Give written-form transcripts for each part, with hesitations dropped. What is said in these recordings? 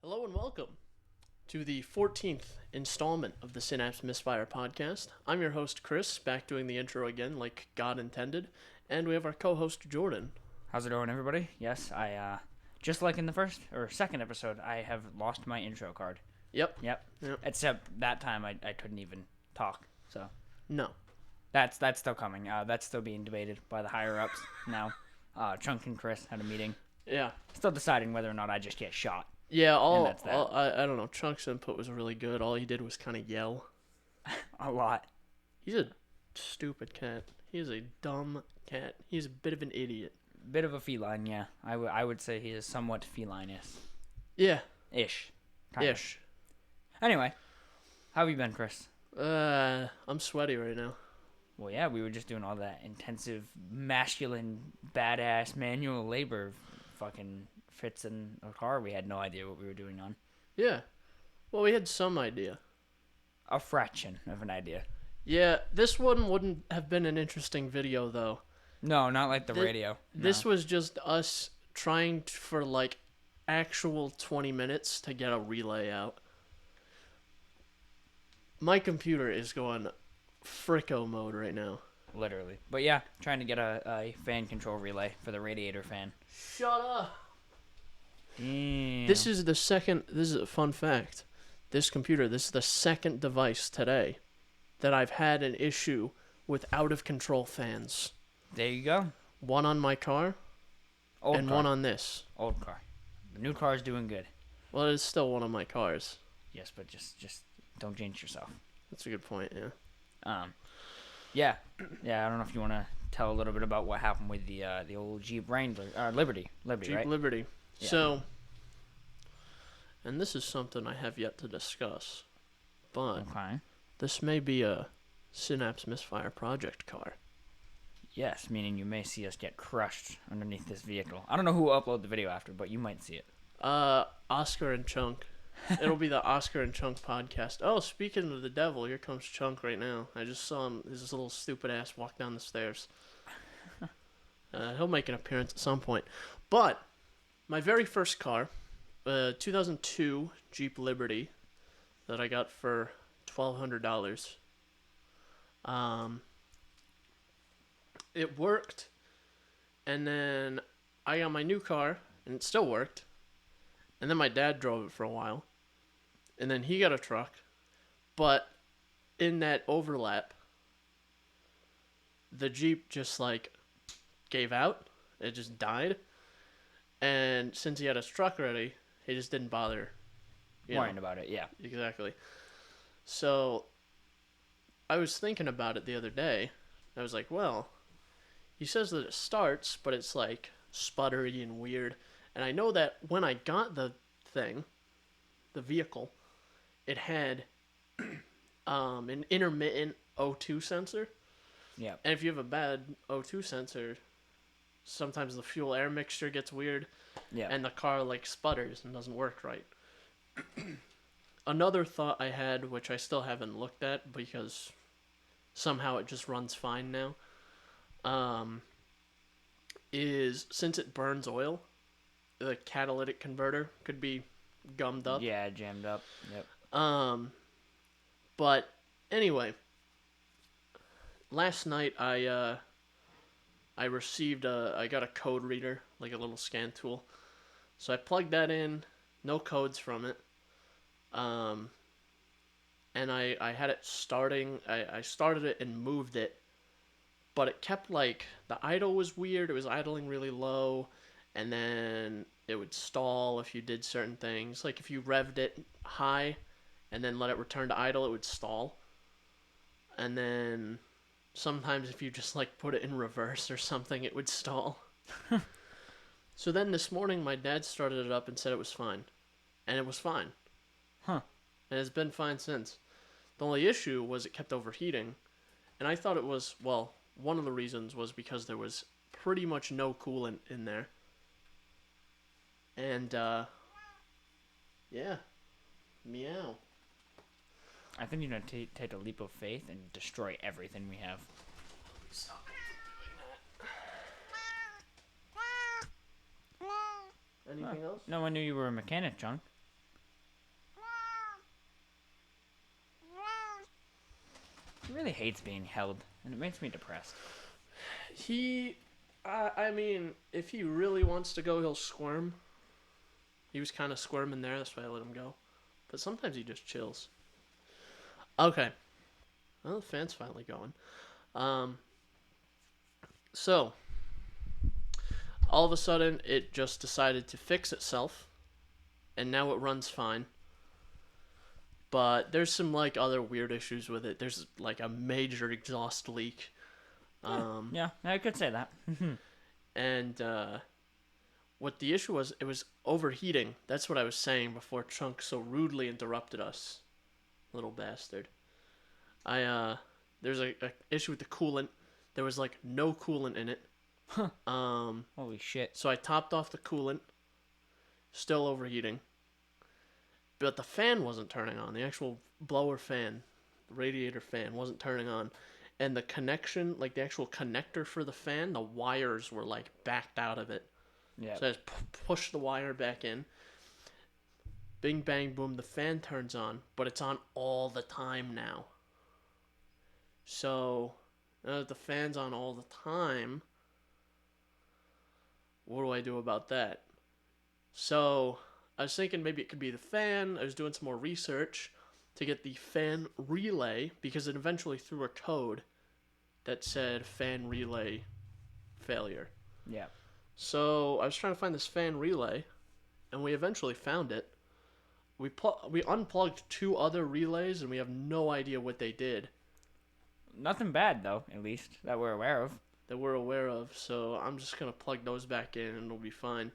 Hello and welcome to the 14th installment of the Synapse Misfire Podcast. I'm your host, Chris, back doing the intro again like God intended, and we have our co-host, Jordan. How's it going, everybody? Yes, I, just like in the first or second episode, I have lost my intro card. Yep. Except that time I couldn't even talk, so. No. That's still coming. That's still being debated by the higher-ups now. Chunk and Chris had a meeting. Yeah. Still deciding whether or not I just get shot. Yeah, I don't know. Chunk's input was really good. All he did was kind of yell. A lot. He's a stupid cat. He is a dumb cat. He's a bit of an idiot. Bit of a feline, yeah. I would say he is somewhat feline-ish. Yeah. Ish. Ish. Anyway, how have you been, Chris? I'm sweaty right now. Well, yeah, we were just doing all that intensive, masculine, badass manual labor fucking fits in a car. We had no idea what we were doing on. Yeah. Well, we had some idea. A fraction of an idea. Yeah, this one wouldn't have been an interesting video, though. No, not like the radio. No. This was just us trying for, like, actual 20 minutes to get a relay out. My computer is going fricko mode right now. Literally. But yeah, trying to get a fan control relay for the radiator fan. Shut up! Damn. This is a fun fact. This is the second device today that I've had an issue with out-of-control fans. There you go. One on my car, Old and car. one on this. Old car. The new car is doing good. Well, it's still one of my cars. Yes, but just don't jinx yourself. That's a good point, yeah. Yeah. I don't know if you want to tell a little bit about what happened with the old Jeep Wrangler, Liberty, Jeep right? Liberty. Yeah. So, and this is something I have yet to discuss, but Okay. this may be a Synapse Misfire project car. Yes, meaning you may see us get crushed underneath this vehicle. I don't know who will upload the video after, but you might see it. Oscar and Chunk. It'll be the Oscar and Chunk podcast. Oh, speaking of the devil, here comes Chunk right now. I just saw him, his little stupid ass walk down the stairs. He'll make an appearance at some point. But, my very first car, 2002 Jeep Liberty that I got for $1,200. It worked, and then I got my new car, and it still worked. And then my dad drove it for a while. And then he got a truck. But in that overlap, the Jeep just, like, gave out. It just died. And since he had his truck already, he just didn't bother Worrying about it, yeah. Exactly. So, I was thinking about it the other day. I was like, well, he says that it starts, but it's, like, sputtery and weird. And I know that when I got the thing, the vehicle, it had an intermittent O2 sensor. Yeah. And if you have a bad O2 sensor, sometimes the fuel air mixture gets weird. Yeah. And the car, like, sputters and doesn't work right. Another thought I had, which I still haven't looked at because somehow it just runs fine now, is since it burns oil, the catalytic converter could be gummed up. Yeah, jammed up. Yep. But anyway, last night I received I got a code reader, like a little scan tool. So I plugged that in, no codes from it. And I had it starting. I started it and moved it, but it kept, like, the idle was weird. It was idling really low. And then it would stall if you did certain things. Like, if you revved it high and then let it return to idle, it would stall. And then sometimes if you just, like, put it in reverse or something, it would stall. So then this morning, my dad started it up and said it was fine. And it was fine. Huh. And it's been fine since. The only issue was it kept overheating. And I thought it was, well, one of the reasons was because there was pretty much no coolant in there. And, yeah. Meow. I think you're going to take a leap of faith and destroy everything we have. Stop doing that. Anything else? No, I knew you were a mechanic, John. He really hates being held, and it makes me depressed. I mean, if he really wants to go, he'll squirm. He was kind of squirming there, that's why I let him go. But sometimes he just chills. Okay. Well, the fan's finally going. So, all of a sudden, it just decided to fix itself. And now it runs fine. But there's some, like, other weird issues with it. There's, like, a major exhaust leak. Yeah, I could say that. And, what the issue was, it was overheating. That's what I was saying before Chunk so rudely interrupted us. Little bastard. There's a issue with the coolant. There was, like, no coolant in it. Holy shit. So I topped off the coolant. Still overheating. But the fan wasn't turning on. The actual blower fan, the radiator fan, wasn't turning on. And the connection, like the actual connector for the fan, the wires were, like, backed out of it. Yeah. So I just push the wire back in. Bing, bang, boom, the fan turns on. But it's on all the time now. So, now that the fan's on all the time, what do I do about that? So, I was thinking maybe it could be the fan. I was doing some more research to get the fan relay, because it eventually threw a code that said fan relay failure. Yeah. So, I was trying to find this fan relay, and we eventually found it. We unplugged 2 other relays, and we have no idea what they did. Nothing bad, though, at least, that we're aware of. So I'm just going to plug those back in, and it'll be fine.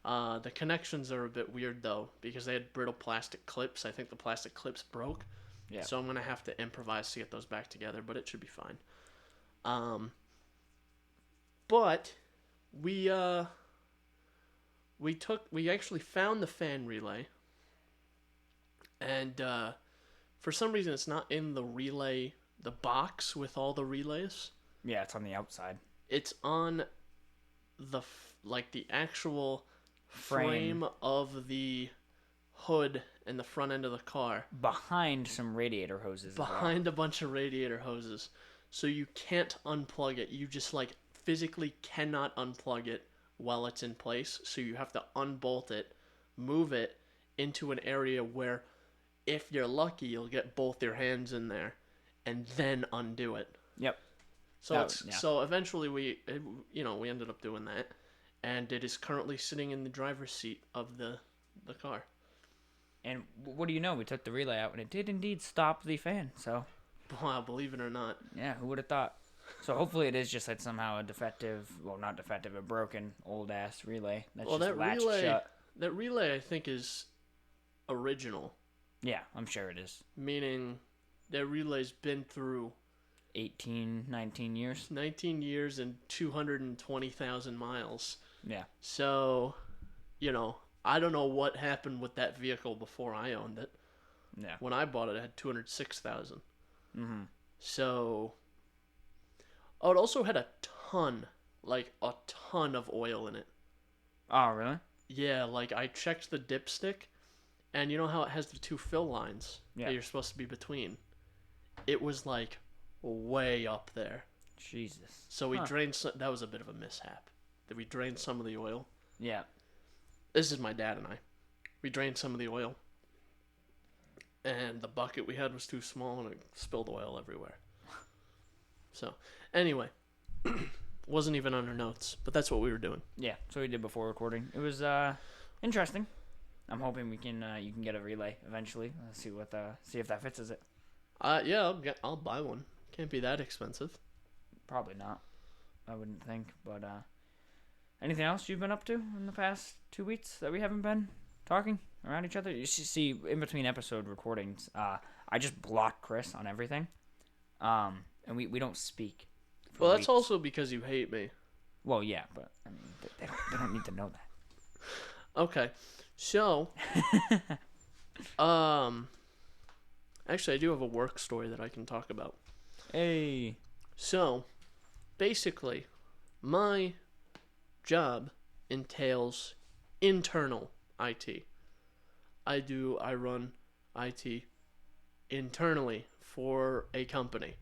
The connections are a bit weird, though, because they had brittle plastic clips. I think the plastic clips broke. Yeah. So I'm going to have to improvise to get those back together, but it should be fine. But we actually found the fan relay, and for some reason it's not in the relay, the box with all the relays. Yeah, it's on the outside. It's on the the actual frame of the hood and the front end of the car. Behind some radiator hoses. Behind a bunch of radiator hoses. So you can't unplug it. You just, like, physically cannot unplug it while it's in place. So you have to unbolt it, move it into an area where, if you're lucky, you'll get both your hands in there, and then undo it. Yep. So so eventually we ended up doing that, and it is currently sitting in the driver's seat of the car. And what do you know? We took the relay out, and it did indeed stop the fan. So, wow, believe it or not. Yeah, who would have thought? So hopefully it is just like somehow a broken old ass relay that's just latched shut. That relay I think is original. Yeah, I'm sure it is. Meaning that relay's been through 19 years. 19 years and 220,000 miles. Yeah. So, I don't know what happened with that vehicle before I owned it. Yeah. When I bought it, it had 206,000. Mm-hmm. So, it also had a ton of oil in it. Oh, really? Yeah, I checked the dipstick, and you know how it has the 2 fill lines that you're supposed to be between? It was, way up there. Jesus. So we drained that was a bit of a mishap. That we drained some of the oil. Yeah. This is my dad and I. We drained some of the oil. And the bucket we had was too small, and it spilled oil everywhere. So, anyway. Wasn't even on our notes, but that's what we were doing. Yeah, so we did before recording. It was interesting. I'm hoping you can get a relay eventually. Let's see if that fixes it. Yeah, I'll buy one. Can't be that expensive. Probably not. I wouldn't think. But anything else you've been up to in the past 2 weeks that we haven't been talking around each other? You see, in between episode recordings, I just block Chris on everything, and we don't speak. Well, that's also because you hate me. Well, yeah, but I mean, they don't need to know that. Okay, so, actually, I do have a work story that I can talk about. Hey. So, basically, my job entails internal IT. I run IT internally for a company.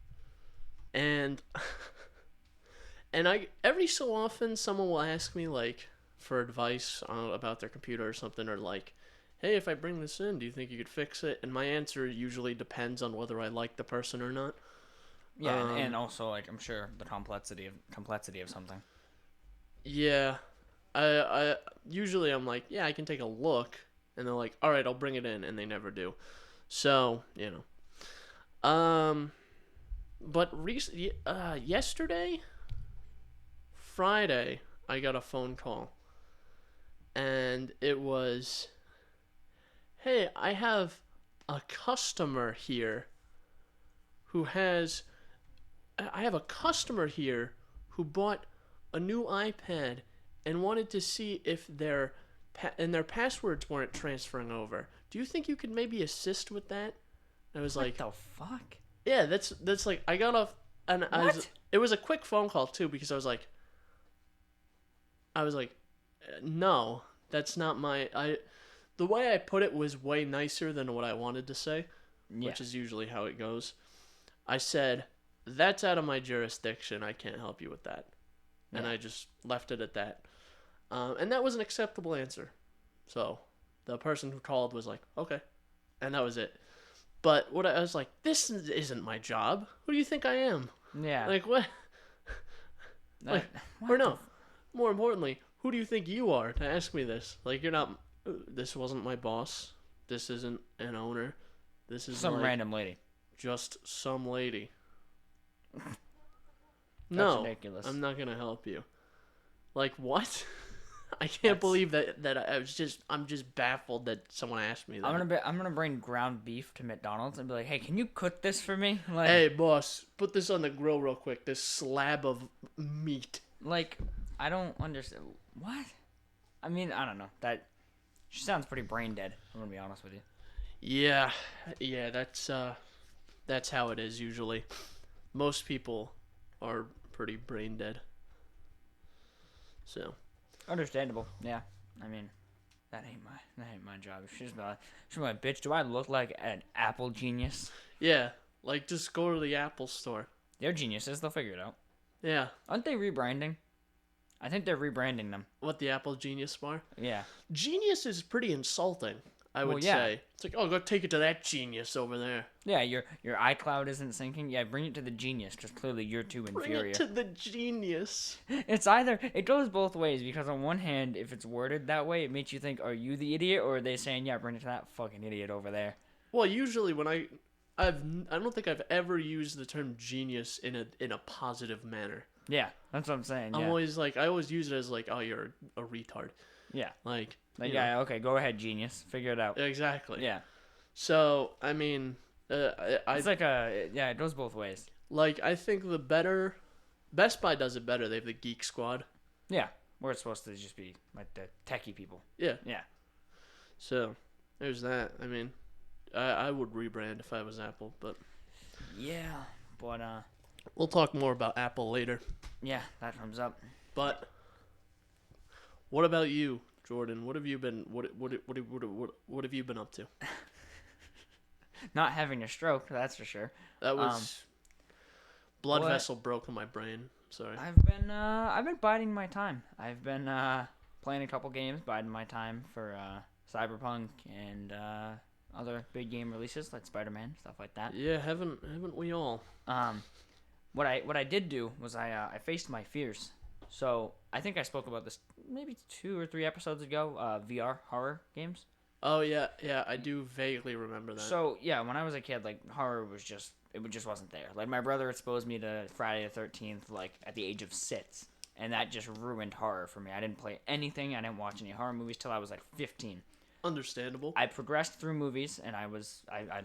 And and I every so often someone will ask me like for advice about their computer or something, or like, hey, if I bring this in, do you think you could fix it? And my answer usually depends on whether I like the person or not. Yeah, and also like I'm sure the complexity of something. Yeah, I usually I'm like, yeah, I can take a look, and they're like, all right, I'll bring it in, and they never do. So um, but yesterday, Friday, I got a phone call, and it was, hey, I have a customer here who has, I have a customer here who bought a new iPad and wanted to see if their passwords weren't transferring over. Do you think you could maybe assist with that? I was What like, the fuck? yeah, that's like I got off, and it was a quick phone call too, because I was like, no, that's not the way I put it was way nicer than what I wanted to say, Yeah. which is usually how it goes. I said, that's out of my jurisdiction. I can't help you with that. And I just left it at that. And that was an acceptable answer. So the person who called was like, okay. And that was it. But what I was like, this isn't my job. Who do you think I am? Yeah. Like, what? Like, or no. More importantly, who do you think you are to ask me this? Like, you're not. This wasn't my boss. This isn't an owner. This is some like random lady. just some lady. That's No, ridiculous. I'm not gonna help you. Like, what? I can't believe that I'm just baffled that someone asked me that. I'm gonna bring ground beef to McDonald's and be like, hey, can you cook this for me? Like, hey, boss, put this on the grill real quick. This slab of meat. Like, I don't understand. What? I mean, I don't know. She sounds pretty brain dead. I'm gonna be honest with you. Yeah, that's how it is usually. Most people are pretty brain dead. So. Understandable. Yeah. I mean, that ain't my job. She's my bitch. Do I look like an Apple genius? Yeah, like just go to the Apple store. They're geniuses. They'll figure it out. Yeah. Aren't they rebranding? I think they're rebranding them. What, the Apple Genius Bar? Yeah. Genius is pretty insulting, I would say. It's like, oh, go take it to that genius over there. Yeah, your iCloud isn't syncing. Yeah, bring it to the genius, because clearly you're too inferior. Bring it to the genius. It goes both ways, because on one hand, if it's worded that way, it makes you think, are you the idiot, or are they saying, yeah, bring it to that fucking idiot over there? Well, usually when I don't think I've ever used the term genius in a positive manner. Yeah, that's what I'm saying. I'm always like, I always use it as like, oh, you're a retard. Yeah. Like yeah, okay, go ahead, genius. Figure it out. Exactly. Yeah. So, I mean, it's like it goes both ways. Like, I think Best Buy does it better. They have the Geek Squad. Yeah, where it's supposed to just be like the techie people. Yeah. Yeah. So, there's that. I mean, I would rebrand if I was Apple, but yeah, but we'll talk more about Apple later. Yeah, that comes up. But what about you, Jordan? What have you been what have you been up to? Not having a stroke, that's for sure. That was blood vessel broke in my brain. Sorry. I've been biding my time. I've been playing a couple games, biding my time for Cyberpunk and other big game releases like Spider-Man, stuff like that. Yeah, haven't we all? What I did do was I faced my fears. So I think I spoke about this maybe 2 or 3 episodes ago. VR horror games. Oh yeah, I do vaguely remember that. So yeah, when I was a kid, like horror was just wasn't there. Like my brother exposed me to Friday the 13th like at the age of 6, and that just ruined horror for me. I didn't play anything. I didn't watch any horror movies till I was like 15. Understandable. I progressed through movies, and I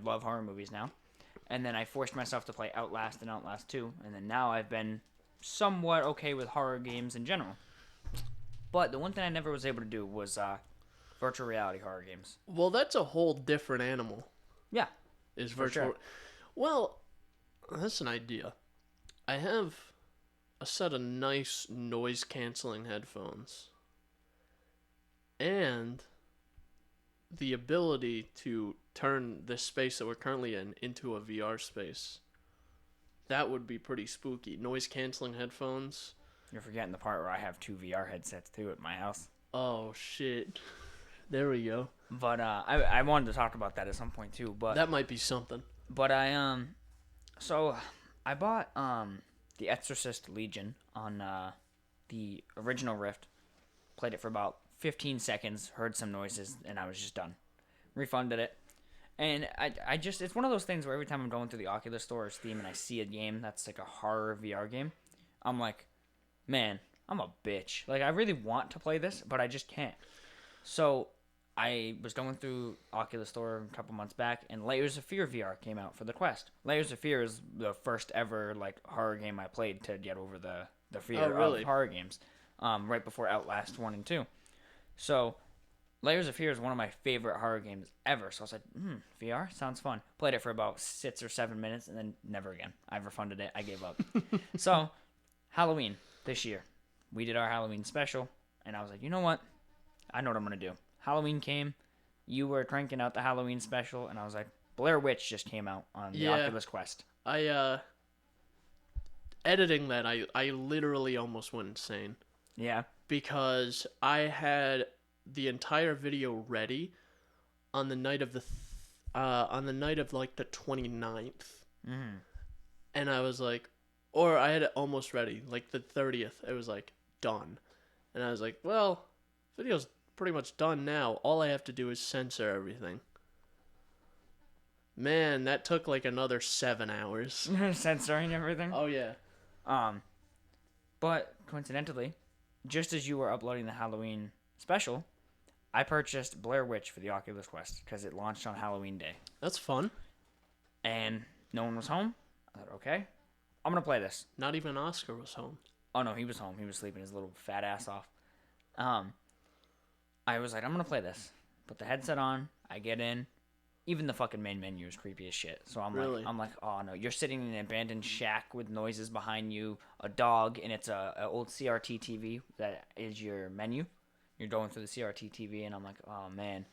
love horror movies now. And then I forced myself to play Outlast and Outlast 2, and then now I've been somewhat okay with horror games in general. But the one thing I never was able to do was virtual reality horror games. Well, that's a whole different animal. Yeah. Is virtual. Sure. Well, that's an idea. I have a set of nice noise-canceling headphones. And the ability to turn this space that we're currently in into a VR space That would be pretty spooky. Noise canceling headphones. You're forgetting the part where I have 2 VR headsets too at my house. Oh shit. There we go. But I wanted to talk about that at some point too. But that might be something. But so I bought the Exorcist Legion on the original Rift. Played it for about 15 seconds, heard some noises, and I was just done. Refunded it. And I just, it's one of those things where every time I'm going through the Oculus Store or Steam and I see a game that's like a horror VR game, I'm like, man, I'm a bitch. Like, I really want to play this, but I just can't. So I was going through Oculus Store a couple months back, and Layers of Fear VR came out for the Quest. Layers of Fear is the first ever like horror game I played to get over the fear of horror games. Right before Outlast 1 and 2. So Layers of Fear is one of my favorite horror games ever. So I was like, VR sounds fun. Played it for about 6 or 7 minutes, and then never again. I refunded it. I gave up. So Halloween this year, we did our Halloween special, and I was like, you know what? I know what I'm gonna do. Halloween came, you were cranking out the Halloween special, and I was like, Blair Witch just came out on the Oculus Quest. Editing that, I literally almost went insane. Yeah. Because I had the entire video ready on the night of like the 29th. Mm-hmm. And I was like, or I had it almost ready, like the 30th. It was like done. And I was like, well, video's pretty much done now. All I have to do is censor everything. Man, that took like another 7 hours. Censoring everything? Oh, yeah. But coincidentally, just as you were uploading the Halloween special, I purchased Blair Witch for the Oculus Quest because it launched on Halloween Day. That's fun. And no one was home. I thought, okay, I'm going to play this. Not even Oscar was home. Oh, no, he was home. He was sleeping his little fat ass off. I was like, I'm going to play this. Put the headset on. I get in. Even the fucking main menu is creepy as shit. So I'm like, oh no, you're sitting in an abandoned shack with noises behind you, a dog, and it's a old CRT TV that is your menu. You're going through the CRT TV, and I'm like, oh man,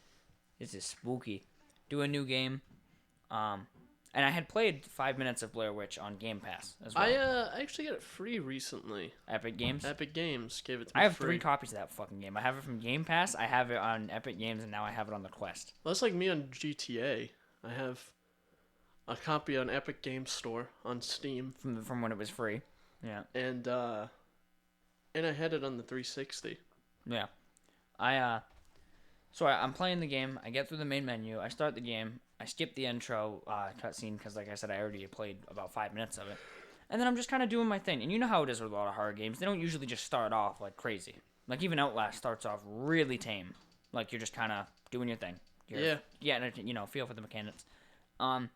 this is spooky. Do a new game. And I had played 5 minutes of Blair Witch on Game Pass as well. I actually got it free recently. Epic Games? Epic Games gave it to me I have free. 3 copies of that fucking game. I have it from Game Pass, I have it on Epic Games, and now I have it on the Quest. Well, that's like me on GTA. I have a copy on Epic Games Store on Steam. From when it was free. Yeah. And I had it on the 360. Yeah. So I'm playing the game. I get through the main menu. I start the game. I skip the intro cutscene because, like I said, I already played about 5 minutes of it. And then I'm just kind of doing my thing. And you know how it is with a lot of horror games. They don't usually just start off like crazy. Like even Outlast starts off really tame. Like you're just kind of doing your thing. You're getting a feel for the mechanics. And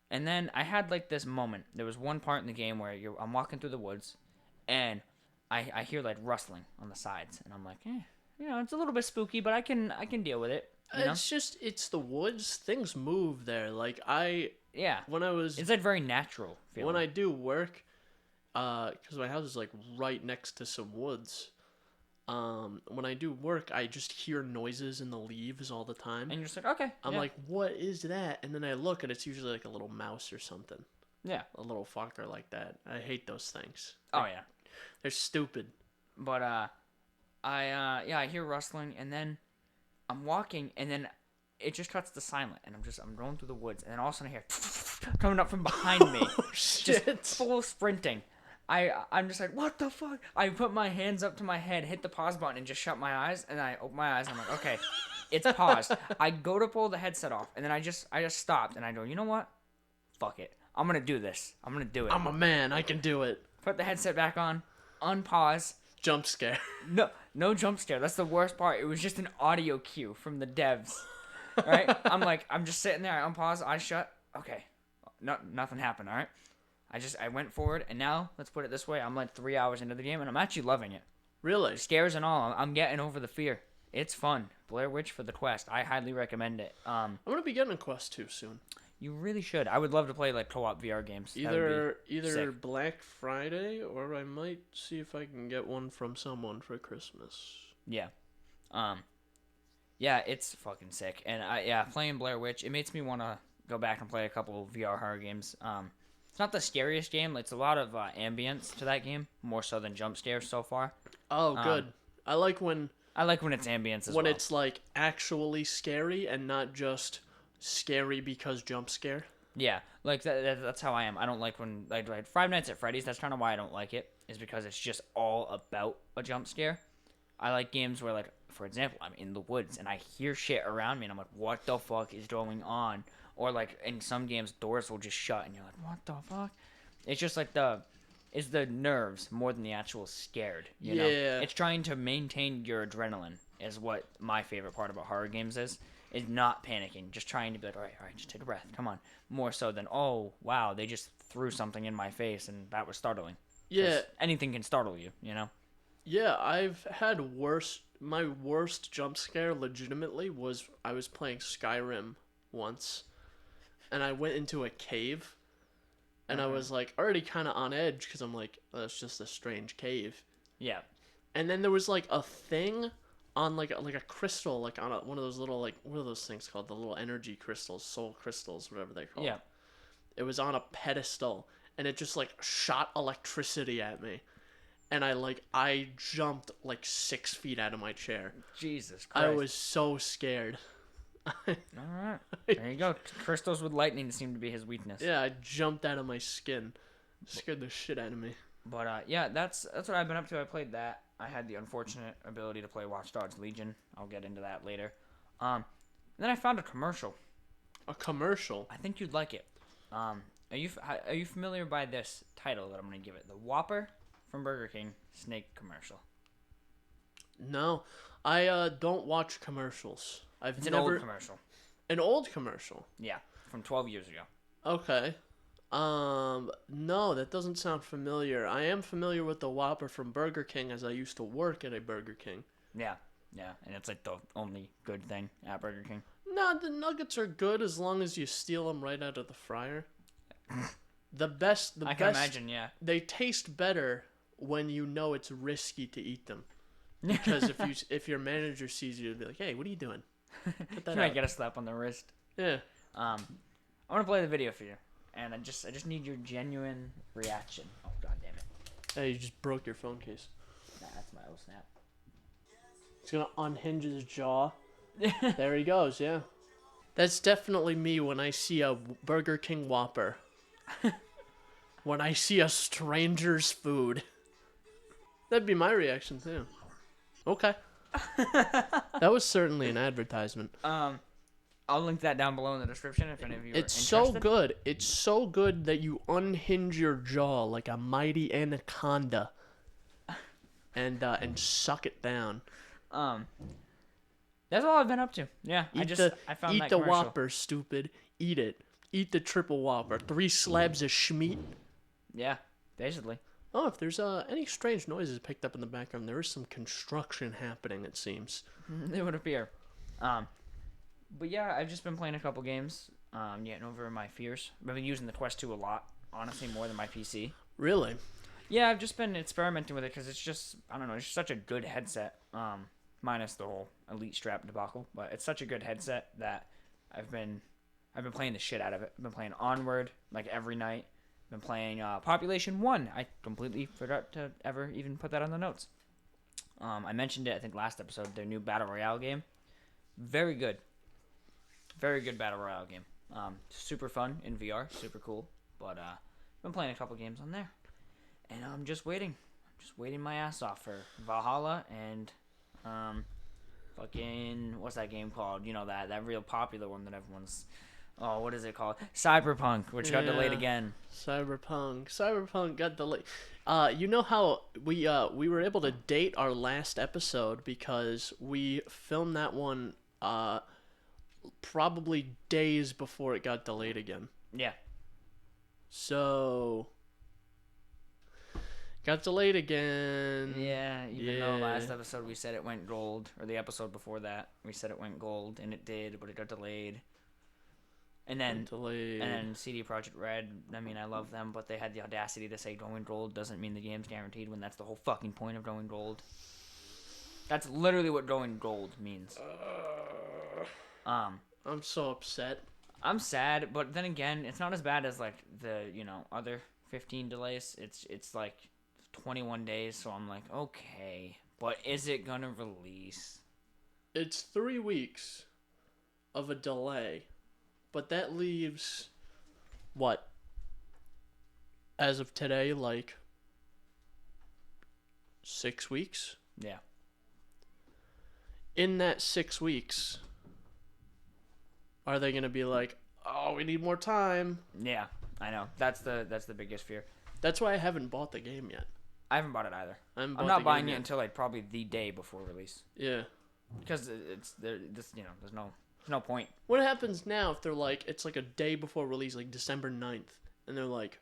then I had like this moment. There was one part in the game where I'm walking through the woods, and I hear like rustling on the sides, and I'm like, it's a little bit spooky, but I can deal with it. It's the woods. Things move there. Like it's like very natural feeling. When I do work, because my house is like right next to some woods. When I do work, I just hear noises in the leaves all the time. And you're just like, okay. I'm like, what is that? And then I look, and it's usually like a little mouse or something. Yeah. A little fucker like that. I hate those things. Oh, yeah. They're stupid. But, I hear rustling, and then I'm walking, and then it just cuts to silent, and I'm going through the woods, and then all of a sudden I hear coming up from behind me. Oh, shit. Just full sprinting. I'm just like, what the fuck? I put my hands up to my head, hit the pause button, and just shut my eyes. And I open my eyes, and I'm like, okay, it's paused. I go to pull the headset off, and then I just stopped, and I go, you know what? Fuck it. I'm gonna do this. I'm gonna do it. I'm a man. I can do it. Put the headset back on, unpause. Jump scare. No jump scare. That's the worst part. It was just an audio cue from the devs. Right? I'm just sitting there. I unpause. Eyes shut. Okay. Nothing happened. All right. I went forward, and now, let's put it this way, I'm like 3 hours into the game, and I'm actually loving it. Really? Scares and all, I'm getting over the fear. It's fun. Blair Witch for the Quest. I highly recommend it. I'm going to be getting a Quest 2 soon. You really should. I would love to play like co-op VR games. Either Black Friday, or I might see if I can get one from someone for Christmas. Yeah. Yeah, it's fucking sick. And playing Blair Witch, it makes me want to go back and play a couple VR horror games. It's not the scariest game. It's a lot of ambience to that game, more so than jump scares so far. Oh, good. I like when it's ambience as well. when it's like actually scary and not just scary because jump scare. Yeah, like that's how I am. I don't like when like Five Nights at Freddy's. That's kind of why I don't like it. Is because it's just all about a jump scare. I like games where, like, for example, I'm in the woods and I hear shit around me and I'm like, what the fuck is going on? Or like in some games, doors will just shut and you're like, what the fuck? It's just like it's the nerves more than the actual scared. You know? It's trying to maintain your adrenaline is what my favorite part about horror games is not panicking. Just trying to be like, all right, just take a breath. Come on. More so than, oh, wow, they just threw something in my face and that was startling. Yeah. Anything can startle you, you know? Yeah, I've had my worst jump scare legitimately was I was playing Skyrim once and I went into a cave and I was like already kind of on edge because I'm like, oh, it's just a strange cave. Yeah. And then there was like a thing on like a crystal, like on one of those little, like, what are those things called? The little energy crystals, soul crystals, whatever they're called. Yeah. It was on a pedestal and it just like shot electricity at me. And I jumped like 6 feet out of my chair. Jesus Christ. I was so scared. Alright. There you go. Crystals with lightning seem to be his weakness. Yeah, I jumped out of my skin. Scared the shit out of me. But yeah, that's what I've been up to. I played that. I had the unfortunate ability to play Watch Dogs Legion. I'll get into that later. Then I found a commercial. A commercial? I think you'd like it. Are you familiar by this title that I'm going to give it? The Whopper from Burger King snake commercial. No, I don't watch commercials. It's an old commercial. An old commercial? Yeah, from 12 years ago. Okay. No, that doesn't sound familiar. I am familiar with the Whopper from Burger King as I used to work at a Burger King. Yeah, and it's like the only good thing at Burger King. No, the nuggets are good as long as you steal them right out of the fryer. I can imagine, yeah. They taste better when you know it's risky to eat them. Because if your manager sees you, they'll be like, "Hey, what are you doing?" Put that you might get a slap on the wrist. Yeah. I want to play the video for you, and I just need your genuine reaction. Oh, god damn it! Hey, you just broke your phone case. Nah, that's my old snap. It's gonna unhinge his jaw. There he goes. Yeah. That's definitely me when I see a Burger King Whopper. When I see a stranger's food. That'd be my reaction too. Okay. That was certainly an advertisement. I'll link that down below in the description if any of you are interested. It's so good. It's so good that you unhinge your jaw like a mighty anaconda and suck it down. That's all I've been up to. Yeah, I found eat that the commercial. Whopper, stupid. Eat it. Eat the triple Whopper. 3 slabs of schmeat. Yeah, basically. Oh, if there's any strange noises picked up in the background, there is some construction happening, it seems. It would appear. But yeah, I've just been playing a couple games, getting over my fears. I've been using the Quest 2 a lot, honestly, more than my PC. Really? Yeah, I've just been experimenting with it because it's just, I don't know, it's just such a good headset, minus the whole Elite Strap debacle. But it's such a good headset that I've been playing the shit out of it. I've been playing Onward, like, every night. Been playing Population 1. I completely forgot to ever even put that on the notes. I mentioned it, I think, last episode, their new Battle Royale game. Very good. Very good Battle Royale game. Super fun in VR. Super cool. But been playing a couple games on there. And I'm just waiting. I'm just waiting my ass off for Valhalla and fucking... What's that game called? You know, that real popular one that everyone's... Oh, what is it called? Cyberpunk, which got delayed again. Cyberpunk got delayed. You know how we were able to date our last episode because we filmed that one probably days before it got delayed again. Yeah. So got delayed again. Yeah, even though last episode we said it went gold, or the episode before that we said it went gold, and it did, but it got delayed. And then CD Projekt Red, I mean, I love them, but they had the audacity to say going gold doesn't mean the game's guaranteed when that's the whole fucking point of going gold. That's literally what going gold means. I'm so upset. I'm sad, but then again, it's not as bad as like the other 15 delays. It's like 21 days, so I'm like, okay, but is it gonna release? It's 3 weeks of a delay, but that leaves what? As of today, like 6 weeks. Yeah. In that 6 weeks, are they gonna be like, oh, we need more time? Yeah, I know. That's the biggest fear. That's why I haven't bought the game yet. I haven't bought it either. I'm not buying it until like probably the day before release. Yeah. Because there's no point. What happens now if they're like, it's like a day before release, like December 9th, and they're like,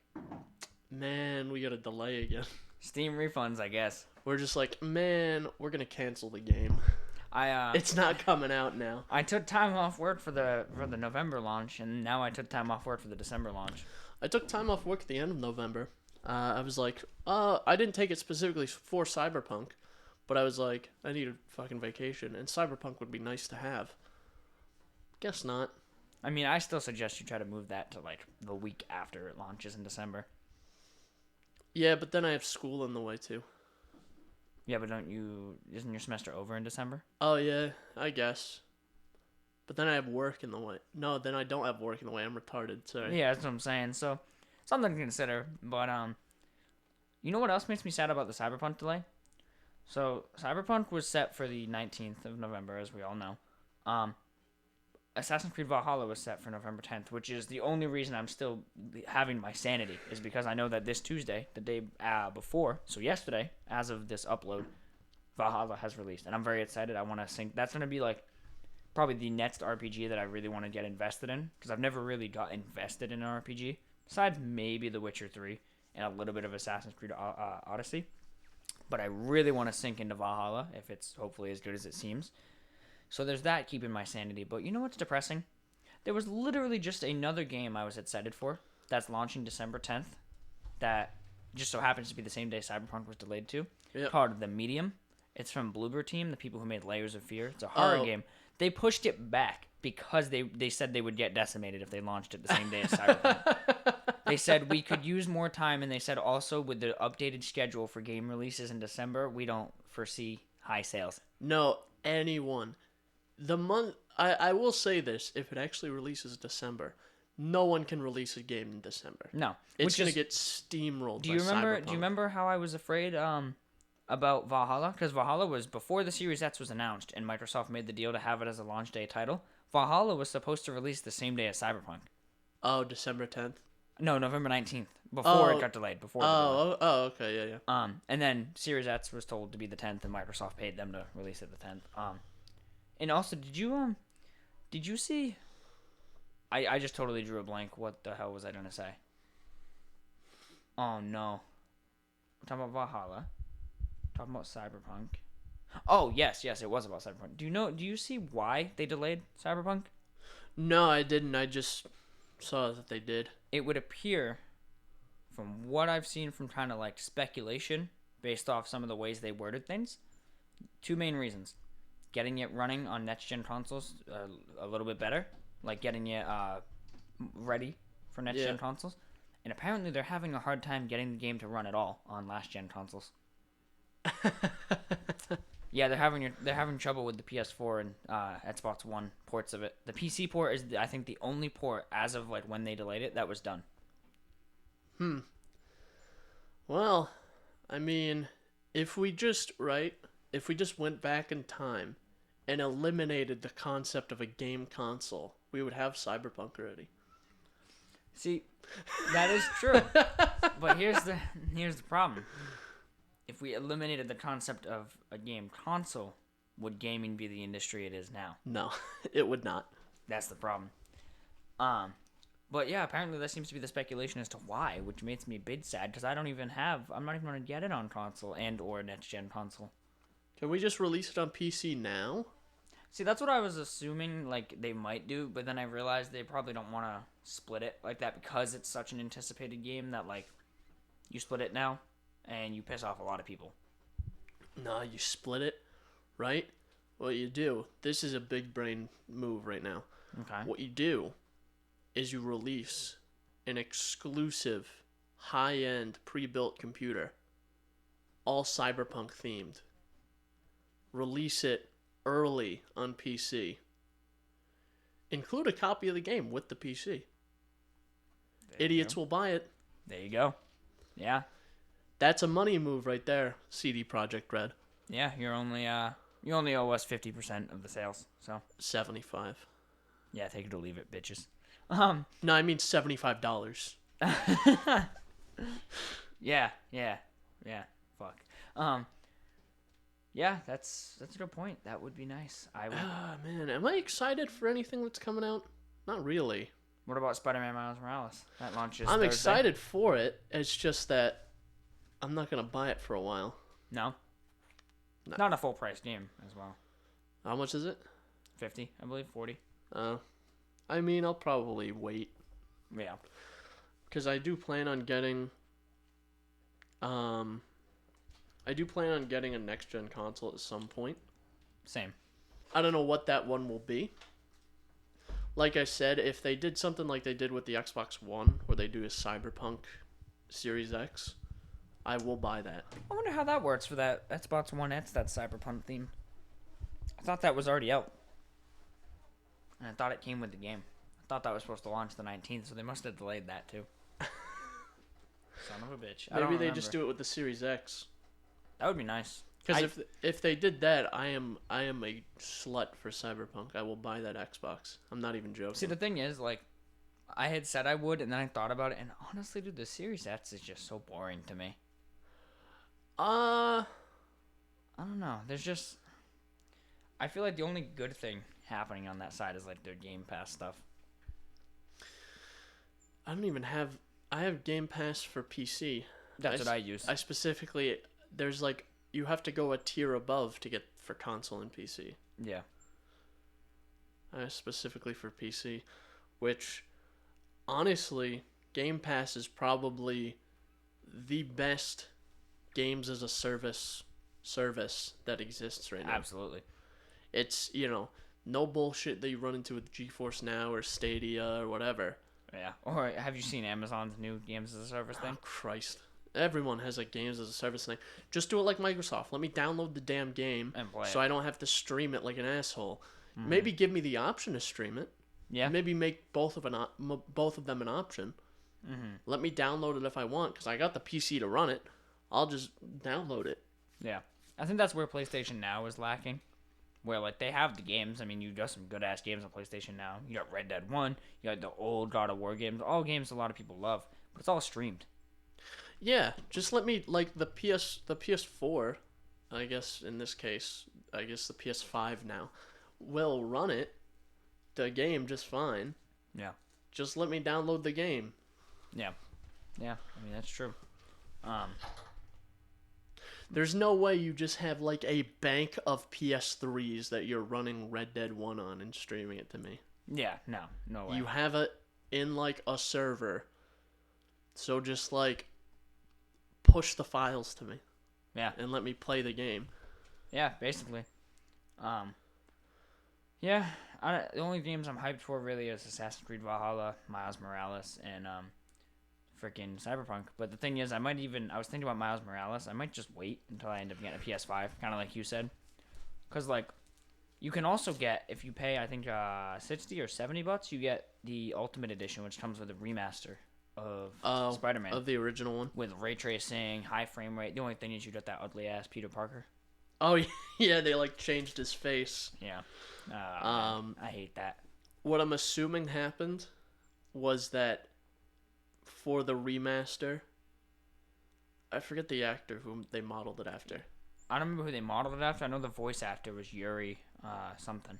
man, we got a delay again. Steam refunds, I guess. We're just like, man, we're gonna cancel the game. It's not coming out now. I took time off work for the November launch, and now I took time off work for the December launch. I took time off work at the end of November. I was like, I didn't take it specifically for Cyberpunk, but I was like, I need a fucking vacation, and Cyberpunk would be nice to have. Guess not. I mean, I still suggest you try to move that to like the week after it launches in December. Yeah, but then I have school in the way too. Yeah, but isn't your semester over in December? Oh yeah, I guess. But then I have work in the way. No, then I don't have work in the way. I'm retarded. Sorry. Yeah, that's what I'm saying. So, something to consider. But you know what else makes me sad about the Cyberpunk delay? So, Cyberpunk was set for the 19th of November, as we all know. Assassin's Creed Valhalla was set for November 10th, which is the only reason I'm still having my sanity, is because I know that this Tuesday, the day before, so yesterday, as of this upload, Valhalla has released. And I'm very excited. I want to sync. That's going to be like probably the next RPG that I really want to get invested in, because I've never really got invested in an RPG, besides maybe The Witcher 3 and a little bit of Assassin's Creed Odyssey. But I really want to sink into Valhalla, if it's hopefully as good as it seems. So there's that keeping my sanity. But you know what's depressing? There was literally just another game I was excited for that's launching December 10th that just so happens to be the same day Cyberpunk was delayed to. Yep. Called The Medium. It's from Bloober Team, the people who made Layers of Fear. It's a horror game. They pushed it back because they said they would get decimated if they launched it the same day as Cyberpunk. They said we could use more time, and they said also with the updated schedule for game releases in December, we don't foresee high sales. No, anyone. I will say this, if it actually releases December, no one can release a game in December. No. It's going to get steamrolled by Cyberpunk. Do you remember how I was afraid about Valhalla? Because Valhalla was before the Series X was announced and Microsoft made the deal to have it as a launch day title. Valhalla was supposed to release the same day as Cyberpunk. Oh, December 10th? No, November 19th. Before it got delayed. Okay, yeah. And then Series X was told to be the 10th, and Microsoft paid them to release it the 10th. And also, did you see? I just totally drew a blank. What the hell was I gonna say? Oh no. I'm talking about Valhalla. Talking about Cyberpunk. Oh yes, it was about Cyberpunk. Do you see why they delayed Cyberpunk? No, I didn't. I just saw that they did. It would appear, from what I've seen from kind of like speculation, based off some of the ways they worded things, two main reasons. Getting it running on next-gen consoles a little bit better, like getting it ready for next-gen consoles. And apparently they're having a hard time getting the game to run at all on last-gen consoles. Yeah, they're having trouble with the PS4 and Xbox One ports of it. The PC port is, I think, the only port as of like when they delayed it that was done. Well, I mean, if we just went back in time and eliminated the concept of a game console, we would have Cyberpunk already. See, that is true. But here's the problem. If we eliminated the concept of a game console, would gaming be the industry it is now? No, it would not. That's the problem. But yeah, apparently that seems to be the speculation as to why, which makes me a bit sad because I'm not even going to get it on console and or next gen console. Can we just release it on PC now? See, that's what I was assuming like they might do, but then I realized they probably don't want to split it like that because it's such an anticipated game that like you split it now and you piss off a lot of people. No, you split it, right? What you do, this is a big brain move right now. Okay. What you do is you release an exclusive, high-end, pre-built computer, all Cyberpunk themed. Release it early on PC. Include a copy of the game with the PC. Idiots will buy it. There you go. Yeah. That's a money move right there, CD Projekt Red. Yeah, you only owe us 50% of the sales. So 75. yeah, take it or leave it, bitches. No, I mean $75. Yeah. Fuck. Yeah, that's a good point. That would be nice. I would. Man, am I excited for anything that's coming out? Not really. What about Spider-Man Miles Morales? That launches I'm Thursday. excited for it. It's just that I'm not gonna buy it for a while. No. No. Not a full price game as well. How much is it? 50, I believe, 40. I mean, I'll probably wait. Yeah. Because I do plan on getting a next gen console at some point. Same. I don't know what that one will be. Like I said, if they did something like they did with the Xbox One, where they do a Cyberpunk Series X, I will buy that. I wonder how that works for that Xbox One X, that Cyberpunk theme. I thought that was already out. And I thought it came with the game. I thought that was supposed to launch the 19th, so they must have delayed that too. Son of a bitch. Maybe they just do it with the Series X. That would be nice. Because if they did that, I am a slut for Cyberpunk. I will buy that Xbox. I'm not even joking. See, the thing is, like, I had said I would, and then I thought about it, and honestly, dude, the Series X is just so boring to me. I don't know. There's just... I feel like the only good thing happening on that side is, like, their Game Pass stuff. I don't even have... I have Game Pass for PC. That's what I use. I specifically... There's, like... You have to go a tier above to get for console and PC. Yeah. Specifically for PC. Which, honestly, Game Pass is probably the best games as a service that exists right now. Absolutely. It's, no bullshit that you run into with GeForce Now or Stadia or whatever. Yeah. Or have you seen Amazon's new games as a service thing? Oh, Christ. Everyone has a games as a service thing. Just do it like Microsoft. Let me download the damn game and play so I don't have to stream it like an asshole. Mm-hmm. Maybe give me the option to stream it. Yeah. Maybe make both of them an option. Mm-hmm. Let me download it if I want, because I got the PC to run it. I'll just download it. Yeah. I think that's where PlayStation Now is lacking. Where, like, they have the games. I mean, you got some good-ass games on PlayStation Now. You got Red Dead 1. You got the old God of War games. All games a lot of people love. But it's all streamed. Yeah, just let me, like, the PS4, I guess, in this case, the PS5 now, will run it, the game, just fine. Yeah. Just let me download the game. Yeah. Yeah, I mean, that's true. There's no way you just have, like, a bank of PS3s that you're running Red Dead 1 on and streaming it to me. Yeah, no way. You have it in, like, a server. So just, like, push the files to me. Yeah. And let me play the game. Yeah, basically. Yeah, the only games I'm hyped for really is Assassin's Creed Valhalla, Miles Morales, and freaking Cyberpunk. But the thing is, I was thinking about Miles Morales. I might just wait until I end up getting a PS5, kind of like you said. Because, like, you can also get, if you pay, I think, $60 or $70, you get the Ultimate Edition, which comes with a remaster of Spider-Man. Of the original one. With ray tracing, high frame rate. The only thing is you got that ugly-ass Peter Parker. Oh, yeah, they, like, changed his face. Yeah. I hate that. What I'm assuming happened was that for the remaster, I forget the actor whom they modeled it after. I don't remember who they modeled it after. I know the voice actor was Yuri something.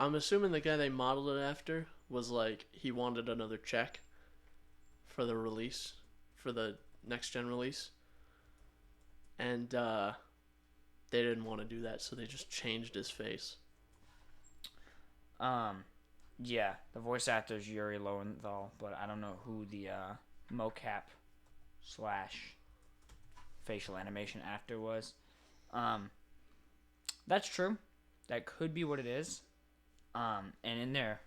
I'm assuming the guy they modeled it after was, like, he wanted another check for the release, for the next-gen release. And, they didn't want to do that, so they just changed his face. Yeah, the voice actor is Yuri Lowenthal, but I don't know who the mocap / facial animation actor was. That's true. That could be what it is. And in their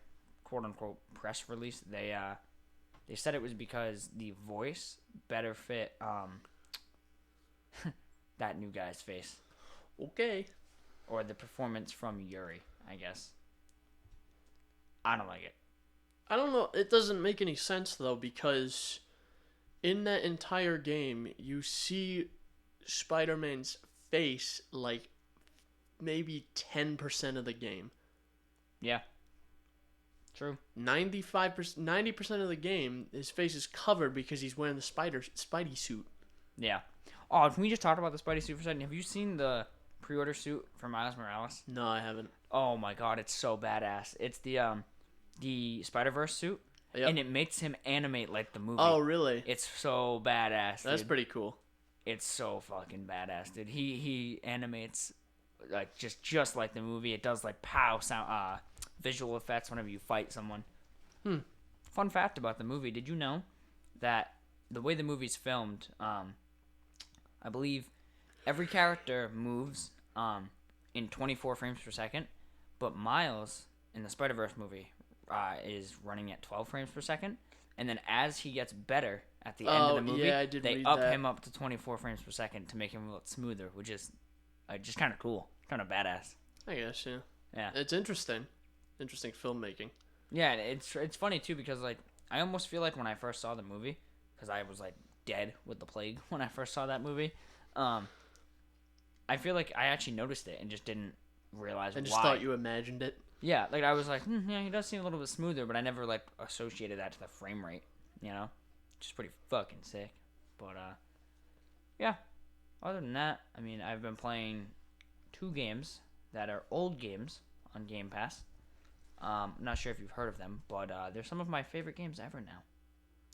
quote unquote press release, they said it was because the voice better fit that new guy's face. Okay. Or the performance from Yuri, I guess. I don't like it. I don't know. It doesn't make any sense, though, because in that entire game, you see Spider-Man's face, like, maybe 10% of the game. Yeah. True. 90% of the game, his face is covered because he's wearing the Spidey suit. Yeah. Oh, can we just talk about the Spidey suit for a second? Have you seen the pre-order suit for Miles Morales? No, I haven't. Oh my god, it's so badass. It's the Spider-Verse suit, and it makes him animate like the movie. Oh, really? It's so badass, That's dude. pretty cool. It's so fucking badass, dude. He animates like just like the movie. It does like pow sound visual effects whenever you fight someone. Fun fact about the movie: did you know that the way the movie's filmed, I believe every character moves in 24 frames per second, but Miles in the Spider-Verse movie is running at 12 frames per second, and then as he gets better at the end of the movie, they up him up to 24 frames per second to make him a little smoother, which is just kind of cool, kind of badass. I guess, yeah. Yeah. It's interesting filmmaking. Yeah, it's funny too because like I almost feel like when I first saw the movie, because I was like dead with the plague when I first saw that movie, I feel like I actually noticed it and just didn't realize why. I just thought you imagined it. Yeah, like I was like, yeah, he does seem a little bit smoother, but I never like associated that to the frame rate, you know, which is pretty fucking sick. But yeah. Other than that, I mean, I've been playing 2 games that are old games on Game Pass. I'm not sure if you've heard of them, but they're some of my favorite games ever now.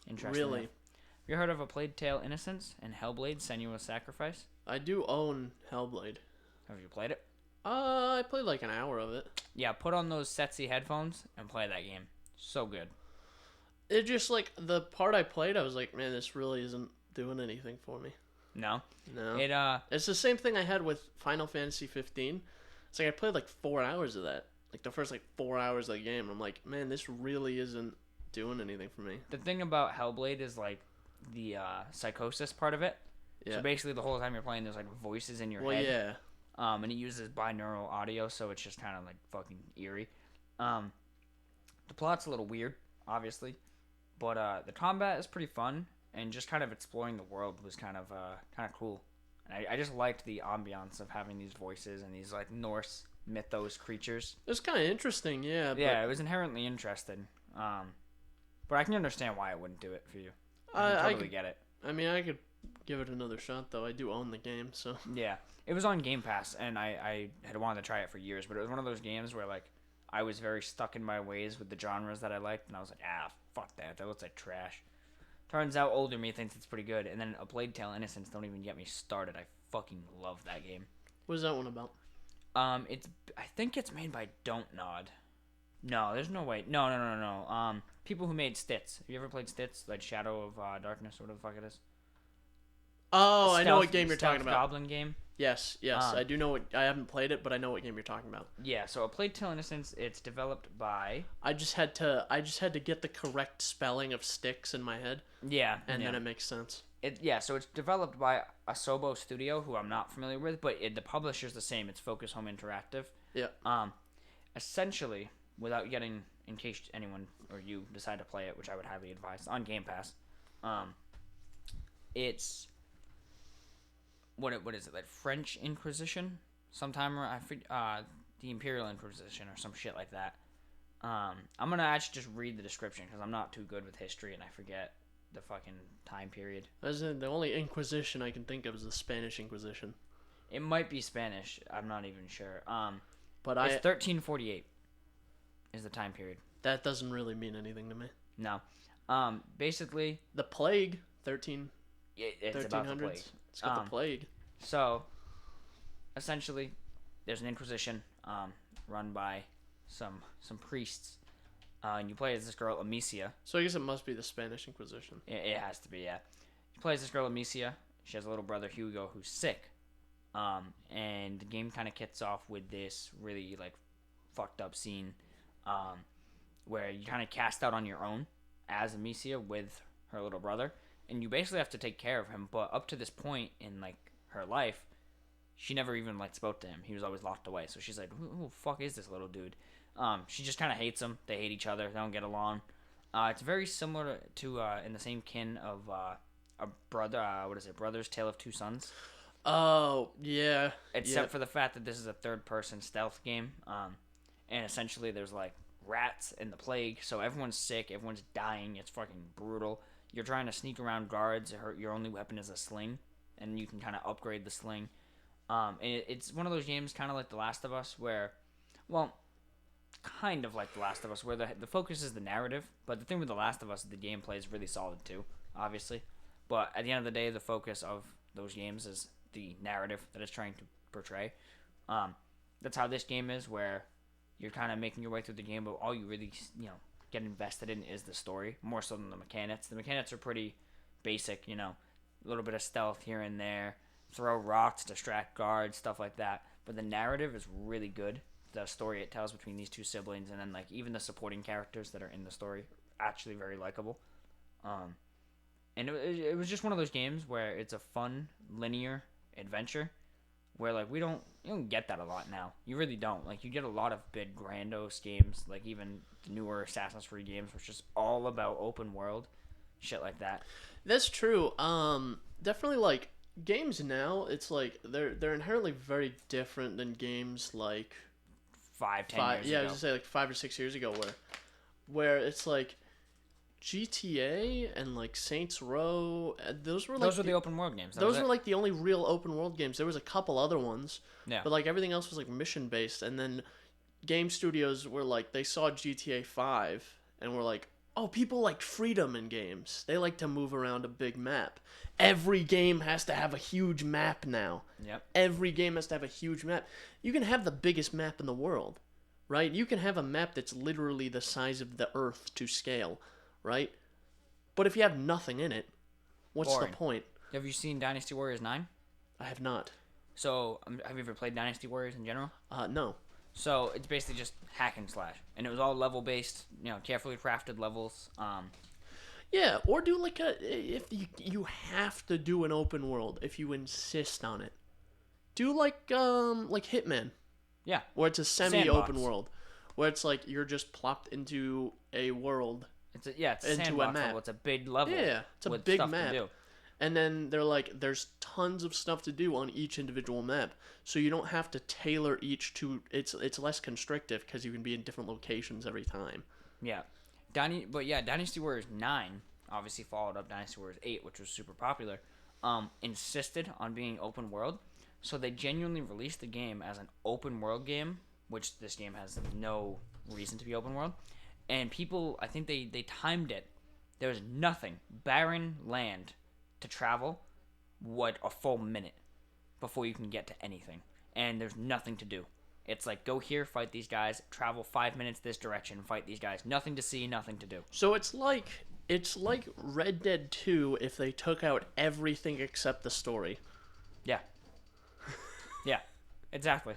Interesting. Really? Have you heard of A Plague Tale Innocence and Hellblade Senua Sacrafice? I do own Hellblade. Have you played it? I played like an hour of it. Yeah, put on those sexy headphones and play that game. So good. It just like the part I played, I was like, man, this really isn't doing anything for me. No? No. It's the same thing I had with Final Fantasy 15. It's like I played like 4 hours of that. Like the first like 4 hours of the game. I'm like, man, this really isn't doing anything for me. The thing about Hellblade is like the psychosis part of it. Yeah. So basically the whole time you're playing there's like voices in your head. Well, yeah. And it uses binaural audio, so it's just kind of like fucking eerie. The plot's a little weird, obviously, but the combat is pretty fun, and just kind of exploring the world was kind of cool. And I just liked the ambiance of having these voices and these like Norse mythos creatures. It was kind of interesting, yeah. Yeah, it was inherently interesting. But I can understand why I wouldn't do it for you. I totally get it. I mean, I could give it another shot, though. I do own the game, so. Yeah. It was on Game Pass, and I had wanted to try it for years, but it was one of those games where, like, I was very stuck in my ways with the genres that I liked, and I was like, fuck that. That looks like trash. Turns out older me thinks it's pretty good, and then A Plague Tale Innocence don't even get me started. I fucking love that game. What is that one about? I think it's made by Don't Nod. No, there's no way. No. People who made Stitz. Have you ever played Stitz? Like Shadow of Darkness, whatever the fuck it is? Oh, I know what game you're talking about. Goblin game? Yes. I do know what... I haven't played it, but I know what game you're talking about. Yeah, so A Plague Tale Innocence, it's developed by... I just had to get the correct spelling of sticks in my head. Yeah. And then it makes sense. So it's developed by Asobo Studio, who I'm not familiar with, but the publisher's the same. It's Focus Home Interactive. Yeah. Essentially, without getting... In case anyone or you decide to play it, which I would highly advise, on Game Pass, it's... What is it, like French Inquisition? Sometime around, the Imperial Inquisition or some shit like that. I'm gonna actually just read the description because I'm not too good with history and I forget the fucking time period. The only Inquisition I can think of is the Spanish Inquisition. It might be Spanish. I'm not even sure. But it's 1348 is the time period. That doesn't really mean anything to me. No. Basically, the plague, 13. It's 1300s. About the plague. It's got the plague. So, essentially, there's an Inquisition run by some priests, and you play as this girl Amicia. So I guess it must be the Spanish Inquisition. It has to be, yeah. You play as this girl Amicia. She has a little brother Hugo who's sick, and the game kind of kicks off with this really like fucked up scene. where you kind of cast out on your own as Amicia with her little brother, and you basically have to take care of him. But up to this point in like her life, she never even like spoke to him. He was always locked away. So she's like, who the fuck is this little dude? She just kind of hates him. They hate each other. They don't get along. It's very similar to in the same kin of a brother. What is it? Brother's Tale of Two Sons. Oh yeah. Except for the fact that this is a third-person stealth game. And essentially there's like rats and the plague, so everyone's sick, everyone's dying. It's fucking brutal. You're trying to sneak around guards. Your only weapon is a sling, and you can kind of upgrade the sling. And it's one of those games, kind of like The Last of Us, where, well, kind of like The Last of Us, where the focus is the narrative. But the thing with The Last of Us, the gameplay is really solid too, obviously. But at the end of the day, the focus of those games is the narrative that it's trying to portray. That's how this game is, where you're kind of making your way through the game, but all you really, get invested in is the story, more so than the mechanics. The mechanics are pretty basic, a little bit of stealth here and there, throw rocks, distract guards, stuff like that. But the narrative is really good. The story it tells between these two siblings, and then like even the supporting characters that are in the story, actually very likable. And it was just one of those games where it's a fun, linear adventure, where like you don't get that a lot now. You really don't. Like you get a lot of big grandiose games, like even the newer Assassin's Creed games, which is all about open world, shit like that. That's true. Definitely like games now. It's like they're inherently very different than games like 10 years ago. Yeah, I was gonna say like 5 or 6 years ago, where it's like GTA and like Saints Row. Those were the open world games. Those were like the only real open world games. There was a couple other ones, but like everything else was like mission based. And then game studios were like, they saw GTA 5 and were like, oh, people like freedom in games. They like to move around a big map. Every game has to have a huge map now. Yep. Every game has to have a huge map. You can have the biggest map in the world, right? You can have a map that's literally the size of the Earth to scale, right? But if you have nothing in it, what's Boring. the point? Have you seen Dynasty Warriors 9? I have not. So, have you ever played Dynasty Warriors in general? No. So, it's basically just hack and slash. And it was all level-based, carefully crafted levels. Yeah, or do like if you have to do an open world, if you insist on it. Do like Hitman. Yeah. Where it's a semi-open world. Where it's like you're just plopped into a world. It's a sandbox level. It's a big level. Yeah, it's a big map. And then they're like, there's tons of stuff to do on each individual map, so you don't have to tailor each to. It's less constrictive because you can be in different locations every time. Yeah, Dynasty Warriors 9 obviously followed up Dynasty Warriors 8, which was super popular. Insisted on being open world, so they genuinely released the game as an open world game, which this game has no reason to be open world. And people, I think they timed it. There was nothing, barren land to travel, a full minute before you can get to anything. And there's nothing to do. It's like, go here, fight these guys, travel 5 minutes this direction, fight these guys. Nothing to see, nothing to do. So it's like Red Dead 2 if they took out everything except the story. Yeah. Yeah, exactly.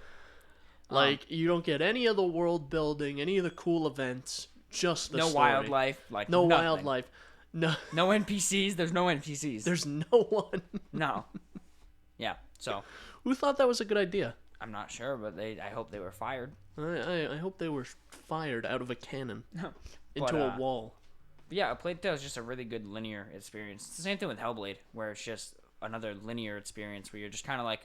Like, you don't get any of the world building, any of the cool events, just the story. Wildlife, no nothing. wildlife. No NPCs. There's no NPCs. There's no one. No. Yeah. So. Who thought that was a good idea? I'm not sure, but I hope they were fired. I hope they were fired out of a cannon into a wall. Yeah, A Plague Tale is just a really good linear experience. It's the same thing with Hellblade, where it's just another linear experience where you're just kind of like,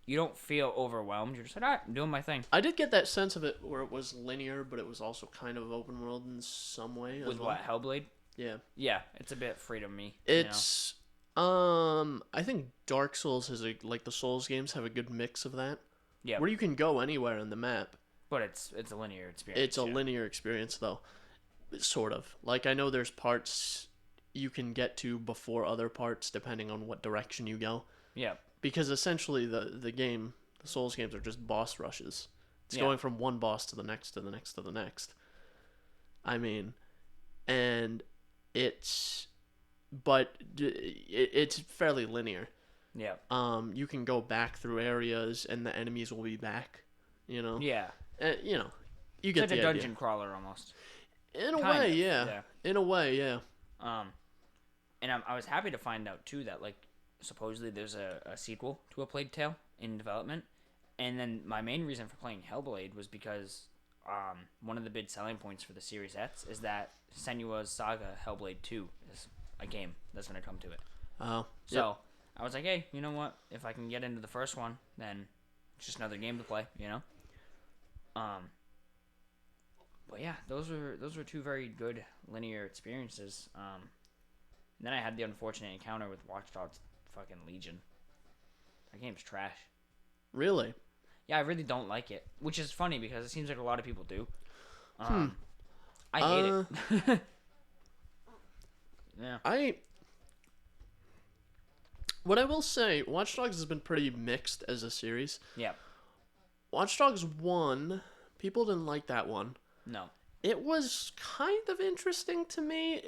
you don't feel overwhelmed. You're just like, all right, I'm doing my thing. I did get that sense of it where it was linear, but it was also kind of open world in some way. With what, Hellblade? Yeah. Yeah, it's a bit freedom-y. It's, I think Dark Souls has like the Souls games have a good mix of that. Yeah. Where you can go anywhere in the map. But it's a linear experience. It's a linear experience, though. Sort of. Like, I know there's parts you can get to before other parts, depending on what direction you go. Yeah. Because essentially the Souls games are just boss rushes. It's going from one boss to the next, to the next, to the next. I mean, and it's fairly linear. Yeah. You can go back through areas and the enemies will be back, Yeah. You get it's like the a dungeon idea. crawler almost. In a Kind way, of, yeah. yeah. In a way, yeah. And I was happy to find out too that like supposedly there's a sequel to A Plague Tale in development, and then my main reason for playing Hellblade was because one of the big selling points for the Series X is that Senua's Saga Hellblade 2 is a game that's gonna come to it. Oh, So I was like, hey, you know what? If I can get into the first one, then it's just another game to play, you know. But yeah, those were two very good linear experiences. And then I had the unfortunate encounter with Watch Dogs fucking Legion. That game's trash. Really? Yeah, I really don't like it, which is funny because it seems like a lot of people do. I hate it. Yeah. What I will say, Watch Dogs has been pretty mixed as a series. Yeah. Watch Dogs 1, people didn't like that one. No. It was kind of interesting to me.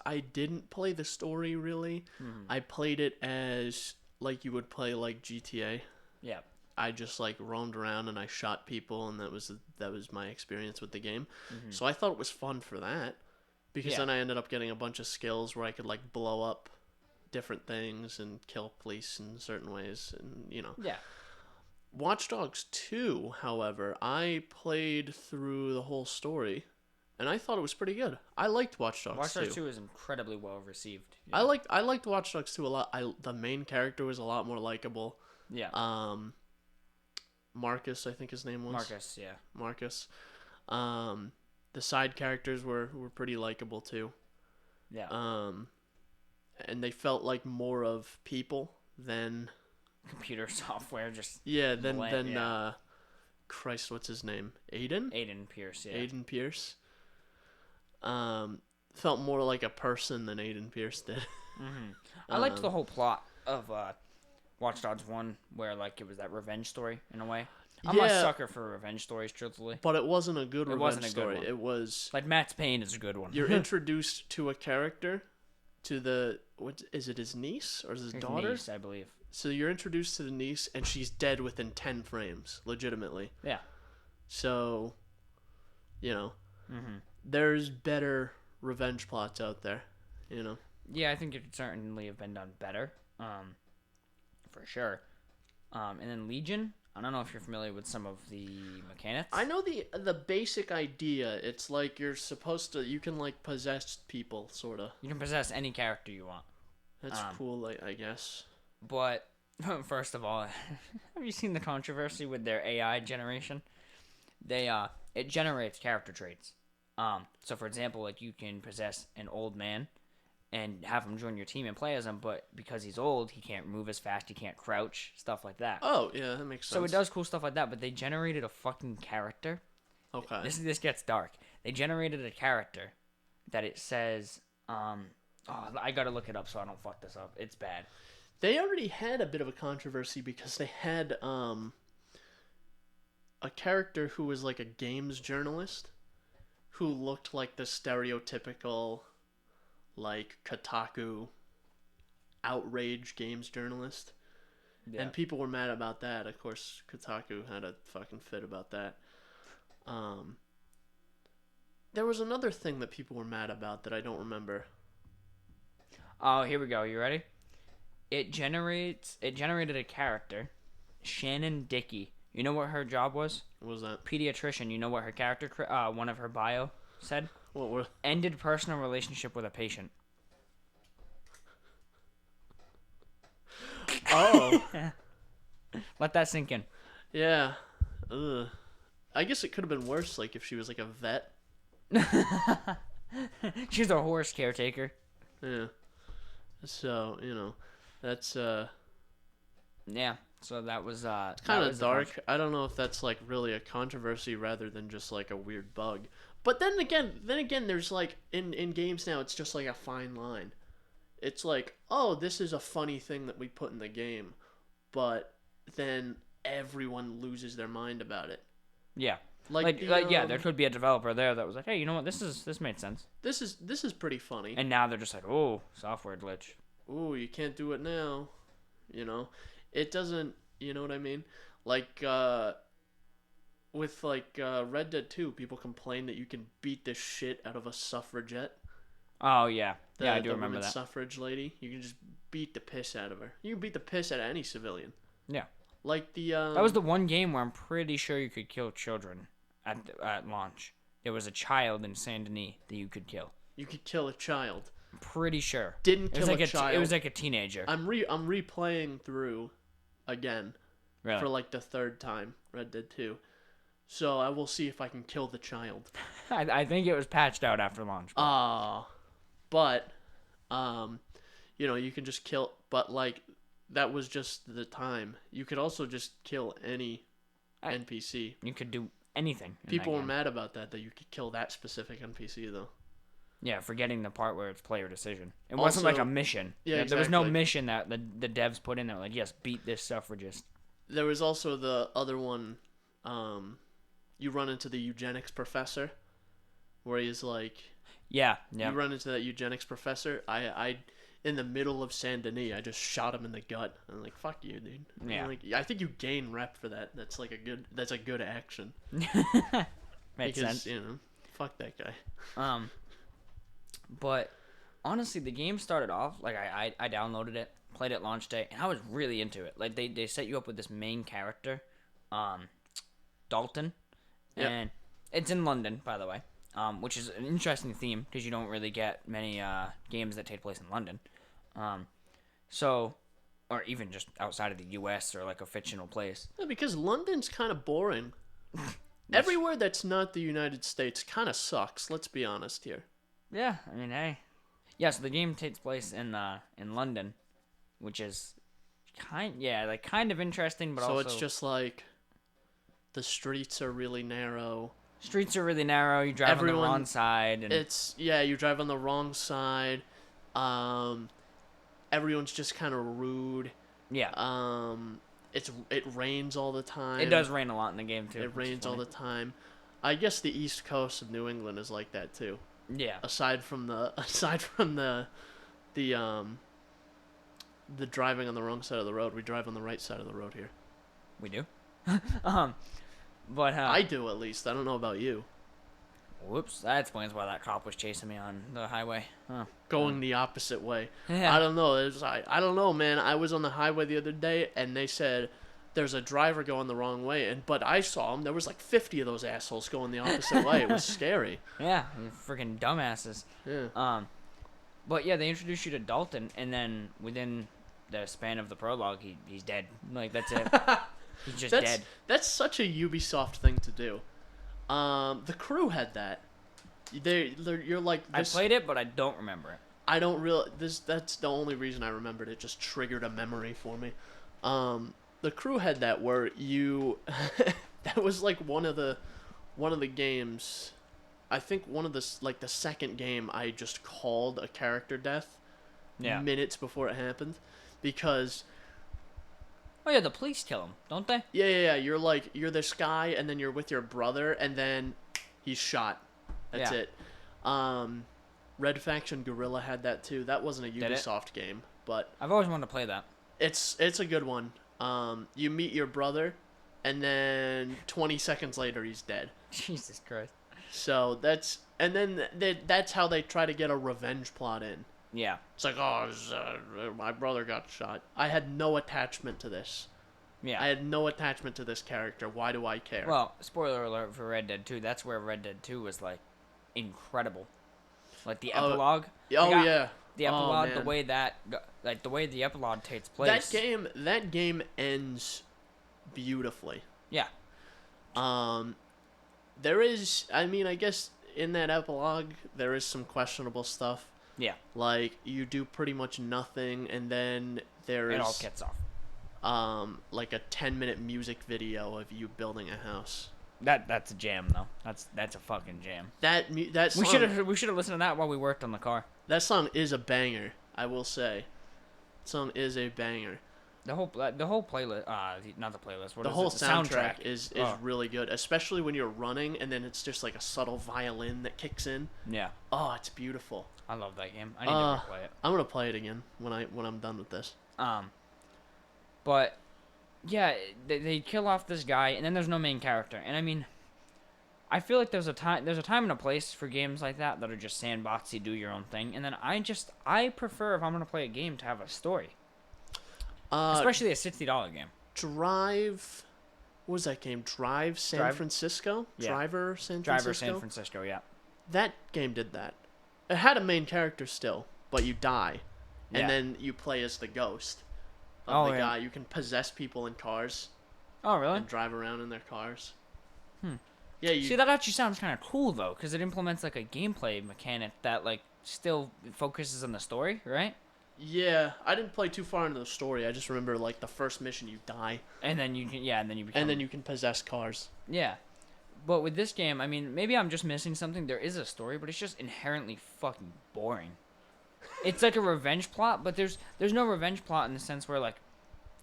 I didn't play the story really. Mm-hmm. I played it as like you would play like GTA. Yeah. I just like roamed around and I shot people, and that was my experience with the game. Mm-hmm. So I thought it was fun for that, because then I ended up getting a bunch of skills where I could like blow up different things and kill police in certain ways, and you know. Yeah. Watch Dogs 2, however, I played through the whole story, and I thought it was pretty good. I liked Watch Dogs 2. Watch Dogs 2 is incredibly well received. Yeah. I liked Watch Dogs 2 a lot. The main character was a lot more likable. Yeah. Marcus, I think his name was. Marcus, yeah. Marcus. The side characters were pretty likable too. Yeah. And they felt like more of people than computer software, just than Christ, what's his name? Aiden Pierce, yeah. Aiden Pierce. Felt more like a person than Aiden Pierce did. Mm-hmm. I liked the whole plot of Watch Dogs 1, where like it was that revenge story in a way. I'm a sucker for revenge stories, truthfully. But it wasn't a good revenge story. One. It was like Matt's Pain is a good one. You're introduced to a character, to what is it, his niece or his daughter? Niece, I believe. So you're introduced to the niece, and she's dead within 10 frames, legitimately. Yeah. So, you know, there's better revenge plots out there, you know. Yeah, I think it could certainly have been done better, for sure. And then Legion, I don't know if you're familiar with some of the mechanics. I know the basic idea. It's like you can like possess people, sort of. You can possess any character you want. That's cool, I guess. But first of all, have you seen the controversy with their AI generation? It generates character traits. So for example, like you can possess an old man and have him join your team and play as him, but because he's old, he can't move as fast, he can't crouch, stuff like that. Oh, yeah, that makes sense. So it does cool stuff like that, but they generated a fucking character. Okay. This gets dark. They generated a character that it says, I gotta look it up so I don't fuck this up. It's bad. They already had a bit of a controversy because they had a character who was like a games journalist who looked like the stereotypical like Kotaku outrage games journalist. Yeah. And people were mad about that. Of course, Kotaku had a fucking fit about that. There was another thing that people were mad about that I don't remember. Oh, here we go. You ready? It generated a character, Shannon Dickey. You know what her job was? What was that? Pediatrician. You know what her character, one of her bio said? What? Ended personal relationship with a patient. Oh. Let that sink in. Yeah. Ugh. I guess it could have been worse, like if she was like a vet. She's a horse caretaker. Yeah. So, you know, that's yeah. So that was it's kind of dark. I don't know if that's like really a controversy rather than just like a weird bug. But then again, there's like in games now, it's just like a fine line. It's like, oh, this is a funny thing that we put in the game, but then everyone loses their mind about it. Yeah. Yeah, there could be a developer there that was like, hey, you know what, this made sense. This is pretty funny. And now they're just like, oh, software glitch. Oh, you can't do it now. You know, it doesn't. You know what I mean? Like, with like Red Dead 2, people complain that you can beat the shit out of a suffragette. Oh yeah, yeah, I do The remember women's that. suffrage lady. You can just beat the piss out of her. You can beat the piss out of any civilian. Yeah, Like the that was the one game where I'm pretty sure you could kill children at launch. There was a child in Saint Denis that you could kill. you could kill a child. I'm pretty sure. Didn't kill like a child. It was like a teenager. I'm replaying through again Really? for like the third time Red Dead 2. So I will see if I can kill the child. I think it was patched out after launch. But you can just kill, but like that was just the time. You could also just kill any NPC. You could do anything. People were mad about that you could kill that specific NPC though. Yeah, forgetting the part where it's player decision. It wasn't like a mission. Yeah, exactly. There was no mission that the devs put in there. Like, yes, beat this suffragist. There was also the other one. You run into the eugenics professor, where he's like, yeah. You run into that eugenics professor. I in the middle of Saint Denis, I just shot him in the gut. I'm like, fuck you, dude. Yeah. Like, I think you gain rep for that. That's a good action. Makes sense. Fuck that guy. But honestly, the game started off like I downloaded it, played it launch day, and I was really into it. Like they set you up with this main character, Dalton, and it's in London, by the way, which is an interesting theme because you don't really get many games that take place in London, or even just outside of the U.S. or like a fictional place. Yeah, because London's kind of boring. Everywhere that's not the United States kind of sucks. Let's be honest here. Yeah, I mean, hey. Yeah, so the game takes place in London, which is kind of interesting, but so also... it's just like the streets are really narrow. Streets are really narrow, you drive on the wrong side. And... you drive on the wrong side. Everyone's just kind of rude. Yeah. It rains all the time. It does rain a lot in the game, too. It rains all the time. I guess the east coast of New England is like that, too. Yeah. Aside from the driving on the wrong side of the road, we drive on the right side of the road here. We do. But I do at least. I don't know about you. Whoops, that explains why that cop was chasing me on the highway. Huh. Going the opposite way. Yeah. I don't know. I don't know, man. I was on the highway the other day, and they said there's a driver going the wrong way, but I saw him. There was like 50 of those assholes going the opposite way. It was scary. Yeah, freaking dumbasses. Yeah. But yeah, they introduced you to Dalton, and then within the span of the prologue, he's dead. Like, that's it. He's just dead. That's such a Ubisoft thing to do. The crew had that. You're like this, I played it, but I don't remember it. I don't really. That's the only reason I remembered. It just triggered a memory for me. The crew had that where you. That was like one of the games. I think the second game I just called a character death. Yeah. Minutes before it happened, because. Oh yeah, the police kill him, don't they? Yeah. You're this guy, and then you're with your brother, and then he's shot. That's it. Red Faction Guerrilla had that too. That wasn't a Ubisoft game, but I've always wanted to play that. It's a good one. You meet your brother, and then 20 seconds later he's dead. Jesus Christ. So that's how they try to get a revenge plot in. Yeah. It's like, my brother got shot. I had no attachment to this. Yeah. I had no attachment to this character. Why do I care? Well, spoiler alert for Red Dead 2. That's where Red Dead 2 was, like, incredible. Like, the epilogue. Yeah. The epilogue, the way the epilogue takes place. That game ends beautifully. Yeah. There is, I guess in that epilogue, there is some questionable stuff. Yeah. Like, you do pretty much nothing, and then there's... It all gets off. Like a 10-minute music video of you building a house. That's a jam, though. That's a fucking jam. That song, we should have listened to that while we worked on the car. That song is a banger, I will say. That song is a banger. The whole playlist, not the playlist. The whole soundtrack is really good, especially when you're running and then it's just like a subtle violin that kicks in. Yeah. Oh, it's beautiful. I love that game. I need to replay it. I'm gonna play it again when I'm done with this. But yeah, they kill off this guy, and then there's no main character. And I mean, I feel like there's a time and a place for games like that are just sandboxy, do your own thing. And then I prefer, if I'm gonna play a game, to have a story, especially a $60 game. Drive. What was that game? Drive San Francisco? Yeah. Driver San Francisco? Driver San Francisco, yeah. That game did that. It had a main character still, but you die. And then you play as the ghost of the guy. You can possess people in cars. Oh, really? And drive around in their cars. Yeah, See, that actually sounds kind of cool, though, because it implements, like, a gameplay mechanic that, like, still focuses on the story, right? Yeah, I didn't play too far into the story. I just remember, like, the first mission you die. And then you can, and then you become... And then you can possess cars. Yeah. But with this game, I mean, maybe I'm just missing something. There is a story, but it's just inherently fucking boring. It's like a revenge plot, but there's no revenge plot in the sense where, like,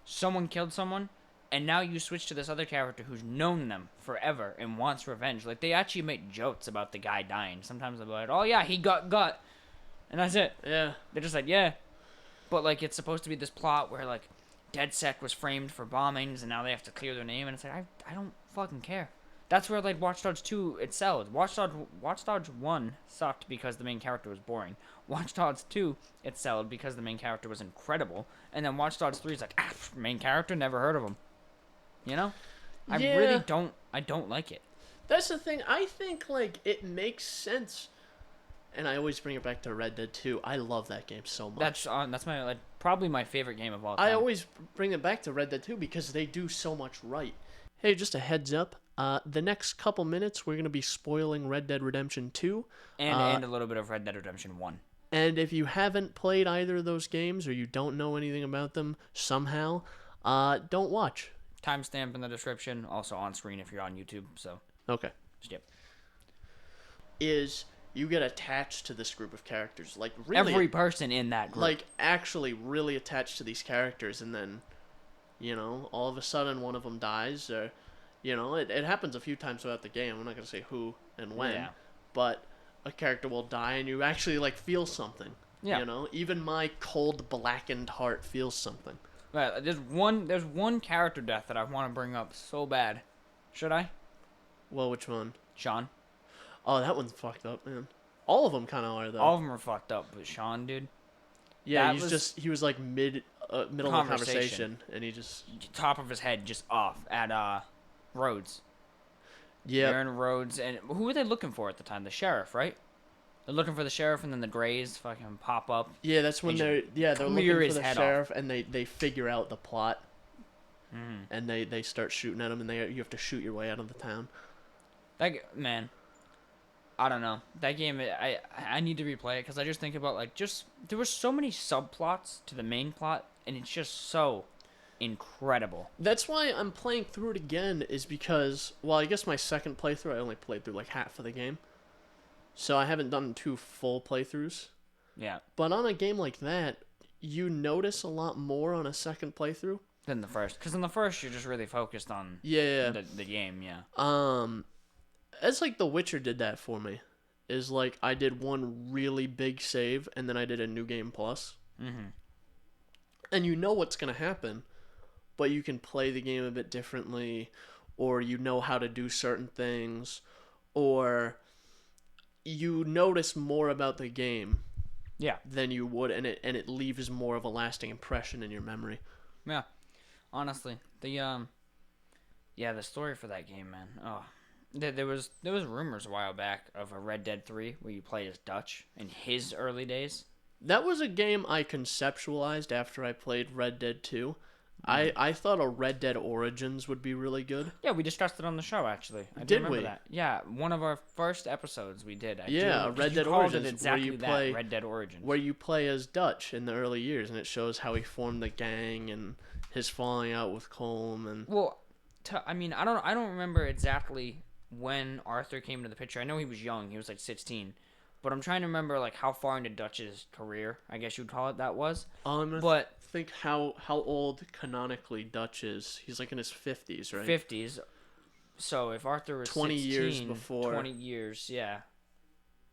someone killed someone, and now you switch to this other character who's known them forever and wants revenge. Like, they actually make jokes about the guy dying. Sometimes they'll be like, oh, yeah, he got. And that's it. Yeah. They're just like, yeah. But, like, it's supposed to be this plot where, like, DedSec was framed for bombings, and now they have to clear their name, and it's like, I don't fucking care. That's where, like, Watch Dogs 2 excelled. Watch Dogs 1 sucked because the main character was boring. Watch Dogs 2 excelled because the main character was incredible. And then Watch Dogs 3 is like, main character, never heard of him. You know? I really don't like it. That's the thing. I think, like, it makes sense. And I always bring it back to Red Dead 2. I love that game so much. That's my, like, probably my favorite game of all time. I always bring it back to Red Dead 2 because they do so much right. Hey, just a heads up. The next couple minutes, we're going to be spoiling Red Dead Redemption 2. And a little bit of Red Dead Redemption 1. And if you haven't played either of those games or you don't know anything about them somehow, don't watch. Timestamp in the description, also on screen if you're on YouTube. So okay. Yep. Is you get attached to this group of characters, like really every person in that group, like actually really attached to these characters, and then, you know, all of a sudden one of them dies, or, you know, it happens a few times throughout the game. I'm not gonna say who and when, but a character will die, and you actually like feel something. Yeah. You know, even my cold, blackened heart feels something. Right, there's one character death that I want to bring up so bad. Should I? Well, which one? Sean. Oh, that one's fucked up, man. All of them kind of are, though. All of them are fucked up, but Sean, dude. Yeah, he was like middle of the conversation, and he just top of his head just off at Rhodes. Yeah. Aaron Rhodes, and who were they looking for at the time? The sheriff, right? They're looking for the sheriff, and then the Greys fucking pop up. Yeah, that's when they're looking for the sheriff, and they figure out the plot, and they start shooting at him, and you have to shoot your way out of the town. Man, I don't know. That game, I need to replay it because I just think about there were so many subplots to the main plot, and it's just so incredible. That's why I'm playing through it again, is because, well, I guess my second playthrough, I only played through like half of the game. So I haven't done 2 full playthroughs. Yeah. But on a game like that, you notice a lot more on a second playthrough than the first. Because in the first, you're just really focused on the game, yeah. It's like The Witcher did that for me. Is like I did one really big save, and then I did a New Game Plus. Mm-hmm. And you know what's going to happen, but you can play the game a bit differently, or you know how to do certain things, or you notice more about the game than you would, and it leaves more of a lasting impression in your memory. Yeah. Honestly. The story for that game, man. Oh. There was rumors a while back of a Red Dead 3 where you play as Dutch in his early days. That was a game I conceptualized after I played Red Dead 2. I thought a Red Dead Origins would be really good. Yeah, we discussed it on the show, actually. I did remember we? That. Yeah, one of our first episodes we did. Red Dead Origins. Exactly that, Red Dead Origins. Where you play as Dutch in the early years, and it shows how he formed the gang and his falling out with Colm. And well, I don't remember exactly when Arthur came into the picture. I know he was young. He was like 16. But I'm trying to remember like how far into Dutch's career, I guess you'd call it, that was. But think how old canonically Dutch is. He's like in his 50s, right? 50s. So if Arthur was 20 16, years before. 20 years, yeah.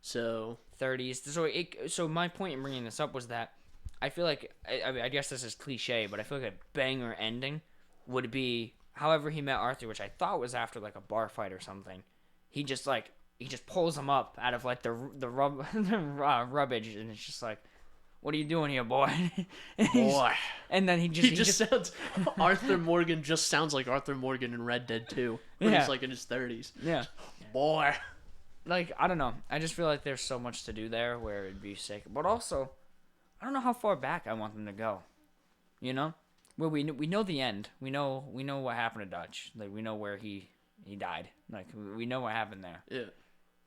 So 30s. So my point in bringing this up was that I feel like I guess this is cliche, but I feel like a banger ending would be however he met Arthur, which I thought was after like a bar fight or something. He just pulls him up out of like the rubbish, and it's just like, what are you doing here, boy? Boy. And then he just sounds Arthur Morgan just sounds like Arthur Morgan in Red Dead 2 when Yeah. he's like in his 30s. Yeah. Boy. Like, I don't know. I just feel like there's so much to do there where it'd be sick. But also, I don't know how far back I want them to go. You know? Well, we know the end. We know what happened to Dutch. Like, we know where he died. Like, we know what happened there. Yeah.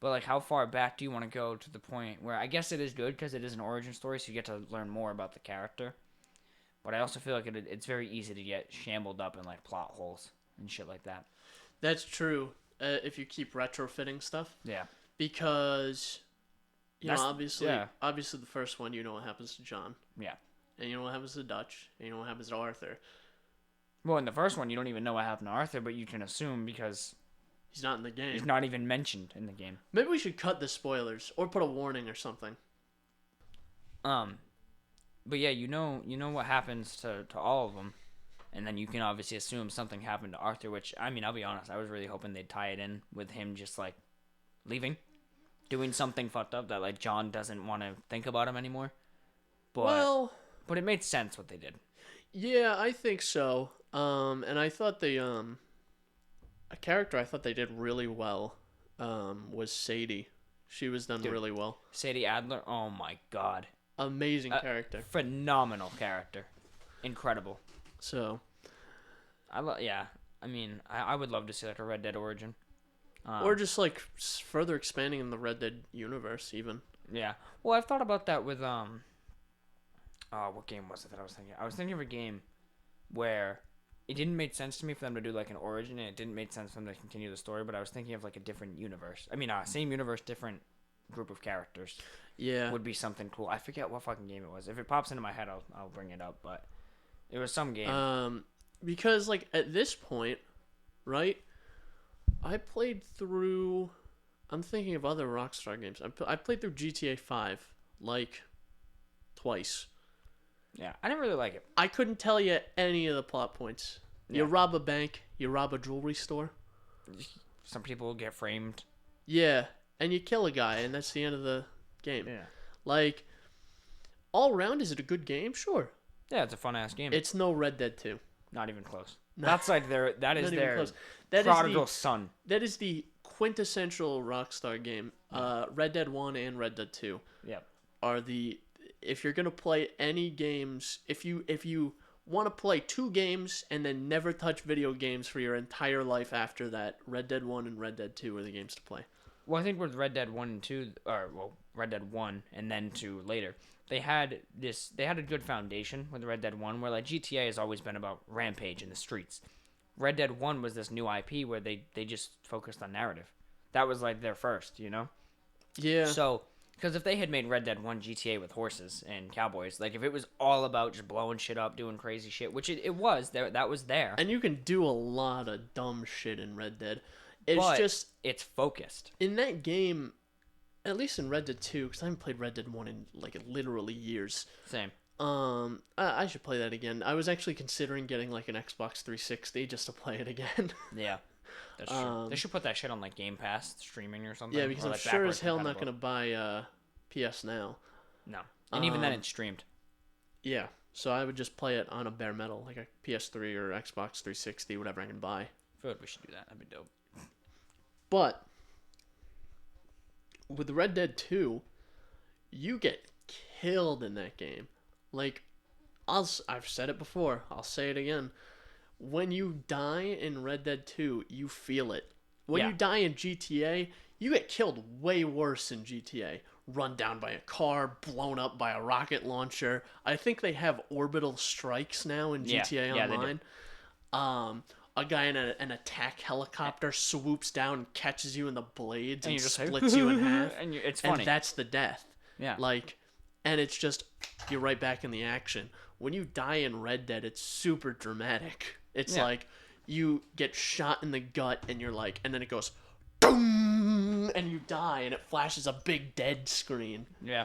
But, like, how far back do you want to go to the point where I guess it is good because it is an origin story, so you get to learn more about the character. But I also feel like it's very easy to get shambled up in, like, plot holes and shit like that. That's true. If you keep retrofitting stuff. Yeah. Because, obviously the first one, you know what happens to John. Yeah. And you know what happens to Dutch. And you know what happens to Arthur. Well, in the first one, you don't even know what happened to Arthur, but you can assume because he's not in the game. He's not even mentioned in the game. Maybe we should cut the spoilers or put a warning or something. But yeah, you know what happens to all of them, and then you can obviously assume something happened to Arthur. Which, I mean, I'll be honest, I was really hoping they'd tie it in with him just like leaving, doing something fucked up that like John doesn't want to think about him anymore. But it made sense what they did. Yeah, I think so. And I thought a character I thought they did really well was Sadie. She was done really well. Sadie Adler, oh my god. Amazing character. Phenomenal character. Incredible. So. I would love to see like a Red Dead origin. Or just like further expanding in the Red Dead universe even. Yeah. Well, I've thought about that with what game was it that I was thinking? I was thinking of a game where it didn't make sense to me for them to do like an origin, and it didn't make sense for them to continue the story, but I was thinking of like a different universe. I mean, same universe, different group of characters. Yeah. Would be something cool. I forget what fucking game it was. If it pops into my head, I'll bring it up, but it was some game. Because like at this point, right? I played through I'm thinking of other Rockstar games. I played through GTA 5 like twice. Yeah, I didn't really like it. I couldn't tell you any of the plot points. You rob a bank, you rob a jewelry store. Some people get framed. Yeah, and you kill a guy, and that's the end of the game. Yeah. Like, all around, is it a good game? Sure. Yeah, it's a fun-ass game. It's no Red Dead 2. Not even close. No. That's like their prodigal son. That is the quintessential Rockstar game. Red Dead 1 and Red Dead 2 are the... If you're going to play any games, if you want to play two games and then never touch video games for your entire life after that, Red Dead 1 and Red Dead 2 are the games to play. Well, I think with Red Dead 1 and 2, Red Dead 1 and then 2 later, they had a good foundation with Red Dead 1 where like GTA has always been about rampage in the streets. Red Dead 1 was this new IP where they just focused on narrative. That was like their first, you know? Yeah. So, because if they had made Red Dead 1 GTA with horses and cowboys, like if it was all about just blowing shit up, doing crazy shit, which it was, that was there. And you can do a lot of dumb shit in Red Dead. It's focused. In that game, at least in Red Dead 2, because I haven't played Red Dead 1 in like literally years. Same. I should play that again. I was actually considering getting like an Xbox 360 just to play it again. Yeah. That's true. They should put that shit on like Game Pass streaming or something. Yeah, because I'm sure as hell not gonna buy PS Now. No, and even then it's streamed. Yeah, so I would just play it on a bare metal, like a PS3 or Xbox 360, whatever I can buy. I feel like we should do that. That'd be dope. But with Red Dead 2, you get killed in that game. Like, I've said it before. I'll say it again. When you die in Red Dead 2, you feel it. When you die in GTA, you get killed way worse in GTA. Run down by a car, blown up by a rocket launcher. I think they have orbital strikes now in GTA Online. A guy in an attack helicopter swoops down and catches you in the blades and splits you in half. And it's funny. And that's the death. Yeah. And it's just, you're right back in the action. When you die in Red Dead, it's super dramatic. It's like, you get shot in the gut and you're like, and then it goes, boom, and you die, and it flashes a big dead screen. Yeah.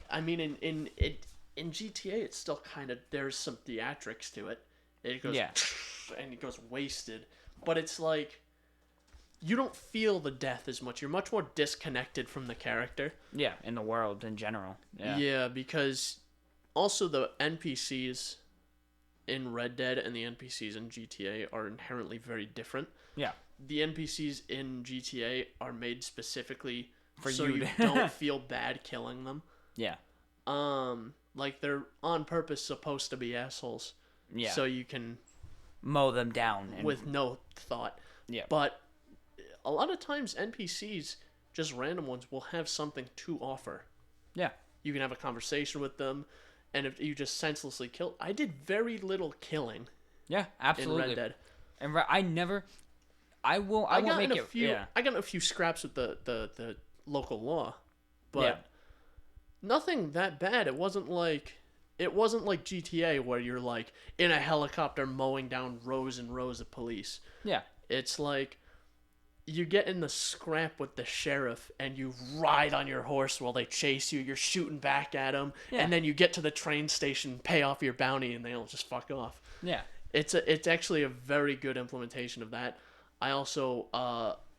I mean, in GTA, it's still kind of, there's some theatrics to it. It goes, and he goes wasted. But it's like, you don't feel the death as much. You're much more disconnected from the character. Yeah, in the world in general. Yeah, because also the NPCs in Red Dead and the NPCs in GTA are inherently very different. Yeah. The NPCs in GTA are made specifically for so you don't feel bad killing them. Yeah. Like they're on purpose supposed to be assholes. Yeah. So you can mow them down with no thought. Yeah. But a lot of times NPCs, just random ones, will have something to offer. Yeah. You can have a conversation with them, and if you just senselessly kill, I did very little killing. Yeah, absolutely. In Red Dead, and I won't make it. I got in a few scraps with the local law, but nothing that bad. It wasn't like GTA where you're like in a helicopter mowing down rows and rows of police. Yeah. It's like you get in the scrap with the sheriff and you ride on your horse while they chase you. You're shooting back at them, and then you get to the train station, pay off your bounty, and they'll just fuck off. Yeah. It's actually a very good implementation of that. I also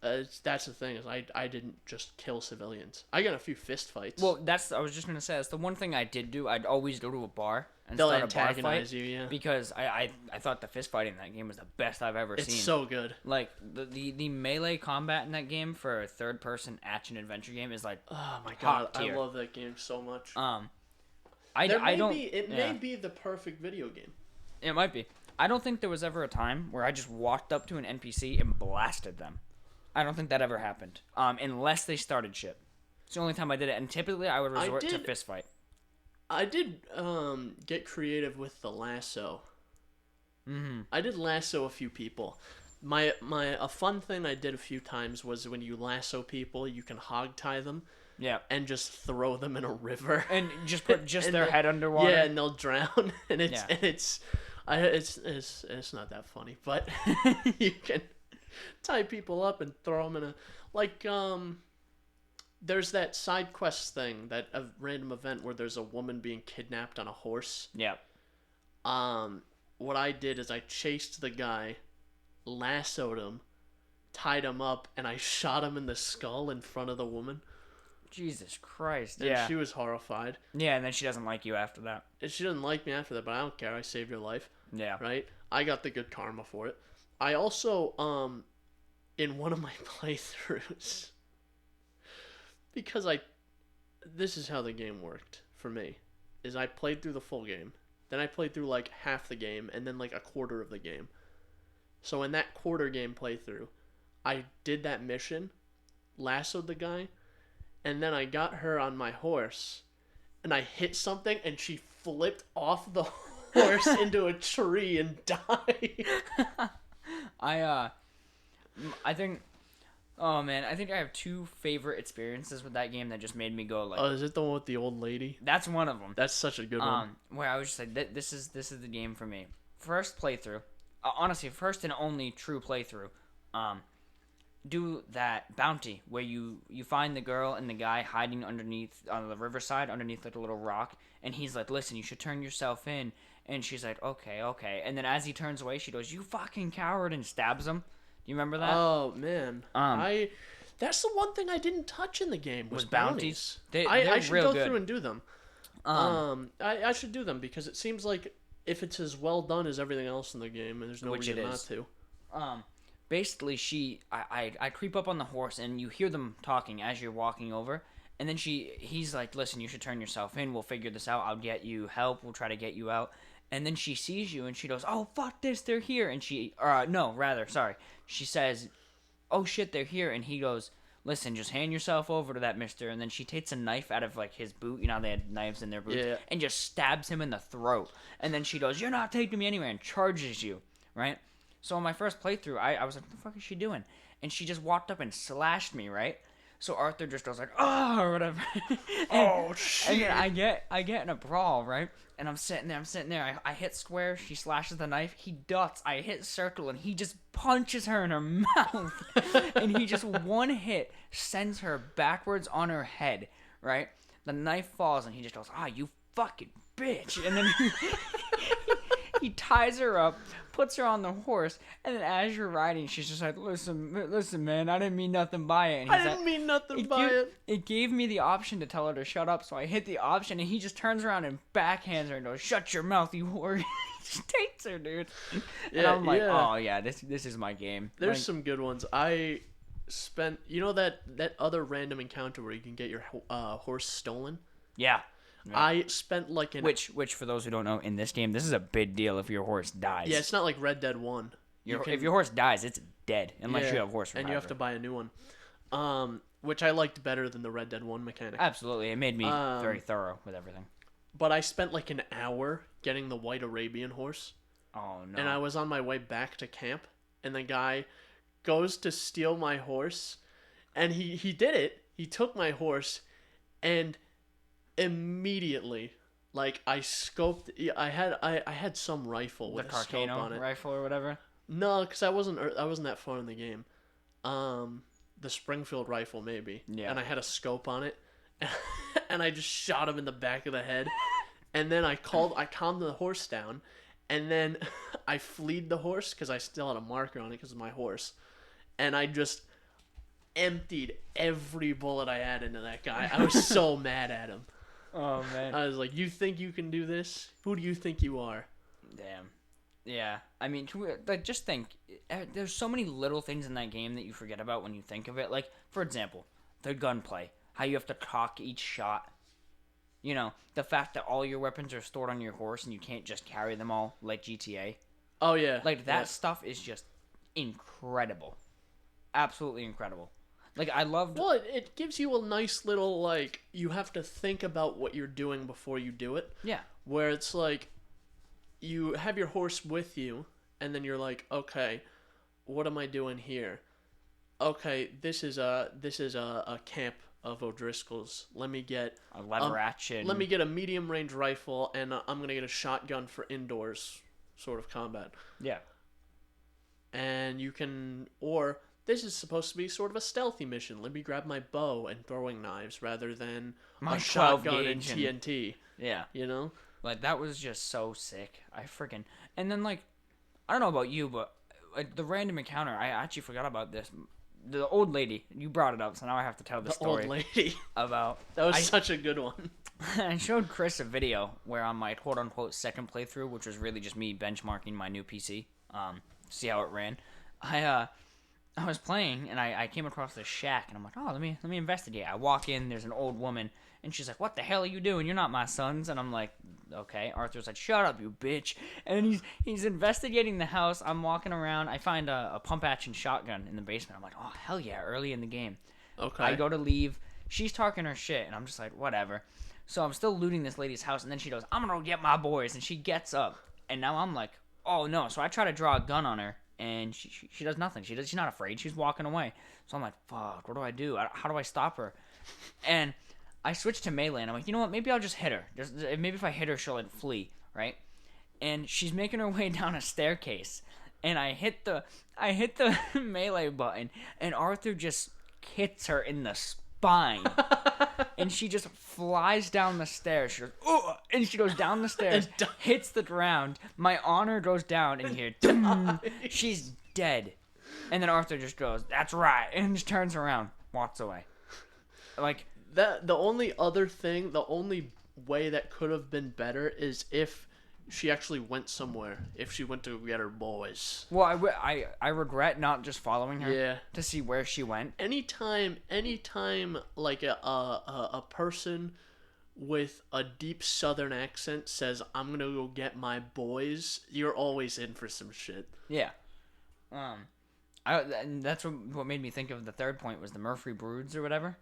that's the thing, is I didn't just kill civilians. I got a few fist fights. Well, I was just gonna say, that's the one thing I did do. I'd always go to a bar and They'll start a bar antagonize fight, you, yeah. because I thought the fist fighting in that game was the best I've ever seen. It's so good. Like the melee combat in that game for a third person action adventure game is like, oh my god, I love that game so much. It may be the perfect video game. It might be. I don't think there was ever a time where I just walked up to an NPC and blasted them. I don't think that ever happened. Unless they started shit. It's the only time I did it, and typically I would resort to fist fight. I did get creative with the lasso. Mm-hmm. I did lasso a few people. A fun thing I did a few times was when you lasso people, you can hog tie them. Yeah. And just throw them in a river. And just put their head underwater. Yeah, and they'll drown. And it's not that funny, but you can tie people up and throw them in there's that side quest thing, that a random event where there's a woman being kidnapped on a horse. Yeah. What I did is I chased the guy, lassoed him, tied him up, and I shot him in the skull in front of the woman. Jesus Christ. And she was horrified. Yeah, and then she doesn't like you after that. And she didn't like me after that, but I don't care. I saved your life. Yeah. Right? I got the good karma for it. I also, in one of my playthroughs, because this is how the game worked for me, is I played through the full game. Then I played through like half the game, and then like a quarter of the game. So in that quarter game playthrough, I did that mission, lassoed the guy, and then I got her on my horse, and I hit something, and she flipped off the horse into a tree and died. I think I have two favorite experiences with that game that just made me go like... Oh, is it the one with the old lady? That's one of them. That's such a good one. Where I was just like, this is the game for me. First playthrough. Honestly, first and only true playthrough. Do that bounty where you find the girl and the guy hiding underneath on the riverside underneath like a little rock, and he's like, listen, you should turn yourself in, and she's like, okay, and then as he turns away, she goes, you fucking coward, and stabs him. Do you remember that? Oh man, that's the one thing I didn't touch in the game was bounties. I should go through and do them. I should do them because it seems like if it's as well done as everything else in the game, and there's no reason not to. Basically, I creep up on the horse, and you hear them talking as you're walking over, and then he's like, listen, you should turn yourself in, we'll figure this out, I'll get you help, we'll try to get you out, and then she sees you, and she goes, oh, fuck this, they're here, and she says, oh shit, they're here, and he goes, listen, just hand yourself over to that mister, and then she takes a knife out of like his boot, you know, they had knives in their boots, and just stabs him in the throat, and then she goes, you're not taking me anywhere, and charges you, right? So on my first playthrough, I was like, what the fuck is she doing? And she just walked up and slashed me, right? So Arthur just goes like, oh, or whatever. Oh, shit. And then I get in a brawl, right? And I'm sitting there. I hit square. She slashes the knife. He ducks. I hit circle, and he just punches her in her mouth. And he just one hit sends her backwards on her head, right? The knife falls, and he just goes, you fucking bitch. And then He ties her up, puts her on the horse, and then as you're riding, she's just like, listen, man, I didn't mean nothing by it. And I didn't mean nothing by it. It gave me the option to tell her to shut up, so I hit the option, and he just turns around and backhands her and goes, shut your mouth, you whore. He just takes her, dude. And I'm like, oh, yeah, this is my game. There's some good ones. I spent, that other random encounter where you can get your horse stolen? Yeah. I spent like which for those who don't know, in this game, this is a big deal if your horse dies. Yeah, it's not like Red Dead 1. If your horse dies, it's dead unless you have horse reviver. And you have to buy a new one. Which I liked better than the Red Dead 1 mechanic. Absolutely. It made me very thorough with everything. But I spent like an hour getting the white Arabian horse. Oh, no. And I was on my way back to camp, and the guy goes to steal my horse, and he did it. He took my horse, and immediately, like, I scoped. I had some rifle with a scope on it. Rifle or whatever. No, because I wasn't that far in the game. The Springfield rifle maybe. Yeah. And I had a scope on it, and I just shot him in the back of the head, and then I calmed the horse down, and then I fleed the horse because I still had a marker on it because of my horse, and I just emptied every bullet I had into that guy. I was so mad at him. Oh, man. I was like, you think you can do this? Who do you think you are? Damn. Yeah. I mean, just think. There's so many little things in that game that you forget about when you think of it. Like, for example, the gunplay. How you have to cock each shot. The fact that all your weapons are stored on your horse and you can't just carry them all like GTA. Oh, yeah. Like, that stuff is just incredible. Absolutely incredible. Like, I loved... Well, it gives you a nice little, like, you have to think about what you're doing before you do it. Yeah. Where it's like, you have your horse with you, and then you're like, okay, what am I doing here? Okay, this is a camp of O'Driscolls. Let me get... a lever action. Let me get a medium-range rifle, and I'm going to get a shotgun for indoors sort of combat. Yeah. And you can... Or... This is supposed to be sort of a stealthy mission. Let me grab my bow and throwing knives rather than my a shotgun and gauge TNT. Yeah. Like, that was just so sick. And then, like, I don't know about you, but the random encounter, I actually forgot about this. The old lady, you brought it up, so now I have to tell the story. Old lady. About... That was such a good one. I showed Chris a video where on my quote-unquote second playthrough, which was really just me benchmarking my new PC, see how it ran. I was playing, and I came across this shack, and I'm like, oh, let me investigate. I walk in, there's an old woman, and she's like, what the hell are you doing? You're not my sons. And I'm like, okay. Arthur's like, shut up, you bitch. And he's investigating the house. I'm walking around. I find a pump-action shotgun in the basement. I'm like, oh, hell yeah, early in the game. Okay. I go to leave. She's talking her shit, and I'm just like, whatever. So I'm still looting this lady's house, and then she goes, I'm going to get my boys. And she gets up, and now I'm like, oh, no. So I try to draw a gun on her. And she does nothing. She's not afraid. She's walking away. So I'm like, fuck, what do I do? How do I stop her? And I switch to melee, and I'm like, you know what? Maybe I'll just hit her. Maybe if I hit her, she'll flee, right? And she's making her way down a staircase, and I hit the melee button, and Arthur just hits her in the spine. And she just flies down the stairs. She goes, oh, and she goes down the stairs, hits the ground. My honor goes down, and you hear, she's dead. And then Arthur just goes, that's right, and just turns around, walks away. Like that. The only way that could have been better is if she actually went somewhere. If she went to get her boys. Well, I regret not just following her. Yeah. To see where she went. Anytime, like a person with a deep Southern accent says, "I'm gonna go get my boys," you're always in for some shit. Yeah. And that's what made me think of the third point was the Murphy Broods or whatever.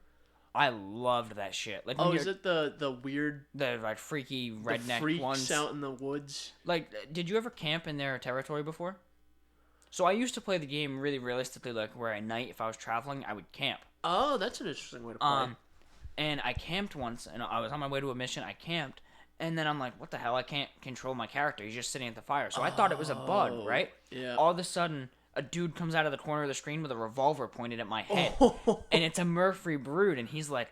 I loved that shit. Like, is it the weird, the like freaky redneck freaks ones out in the woods? Like, did you ever camp in their territory before? So I used to play the game really realistically, like where at night if I was traveling, I would camp. Oh, that's an interesting way to play. And I camped once, and I was on my way to a mission. I camped, and then I'm like, what the hell? I can't control my character. He's just sitting at the fire. So I thought it was a bug, right? Yeah. All of a sudden, a dude comes out of the corner of the screen with a revolver pointed at my head. And it's a Murphy Brood, and he's like,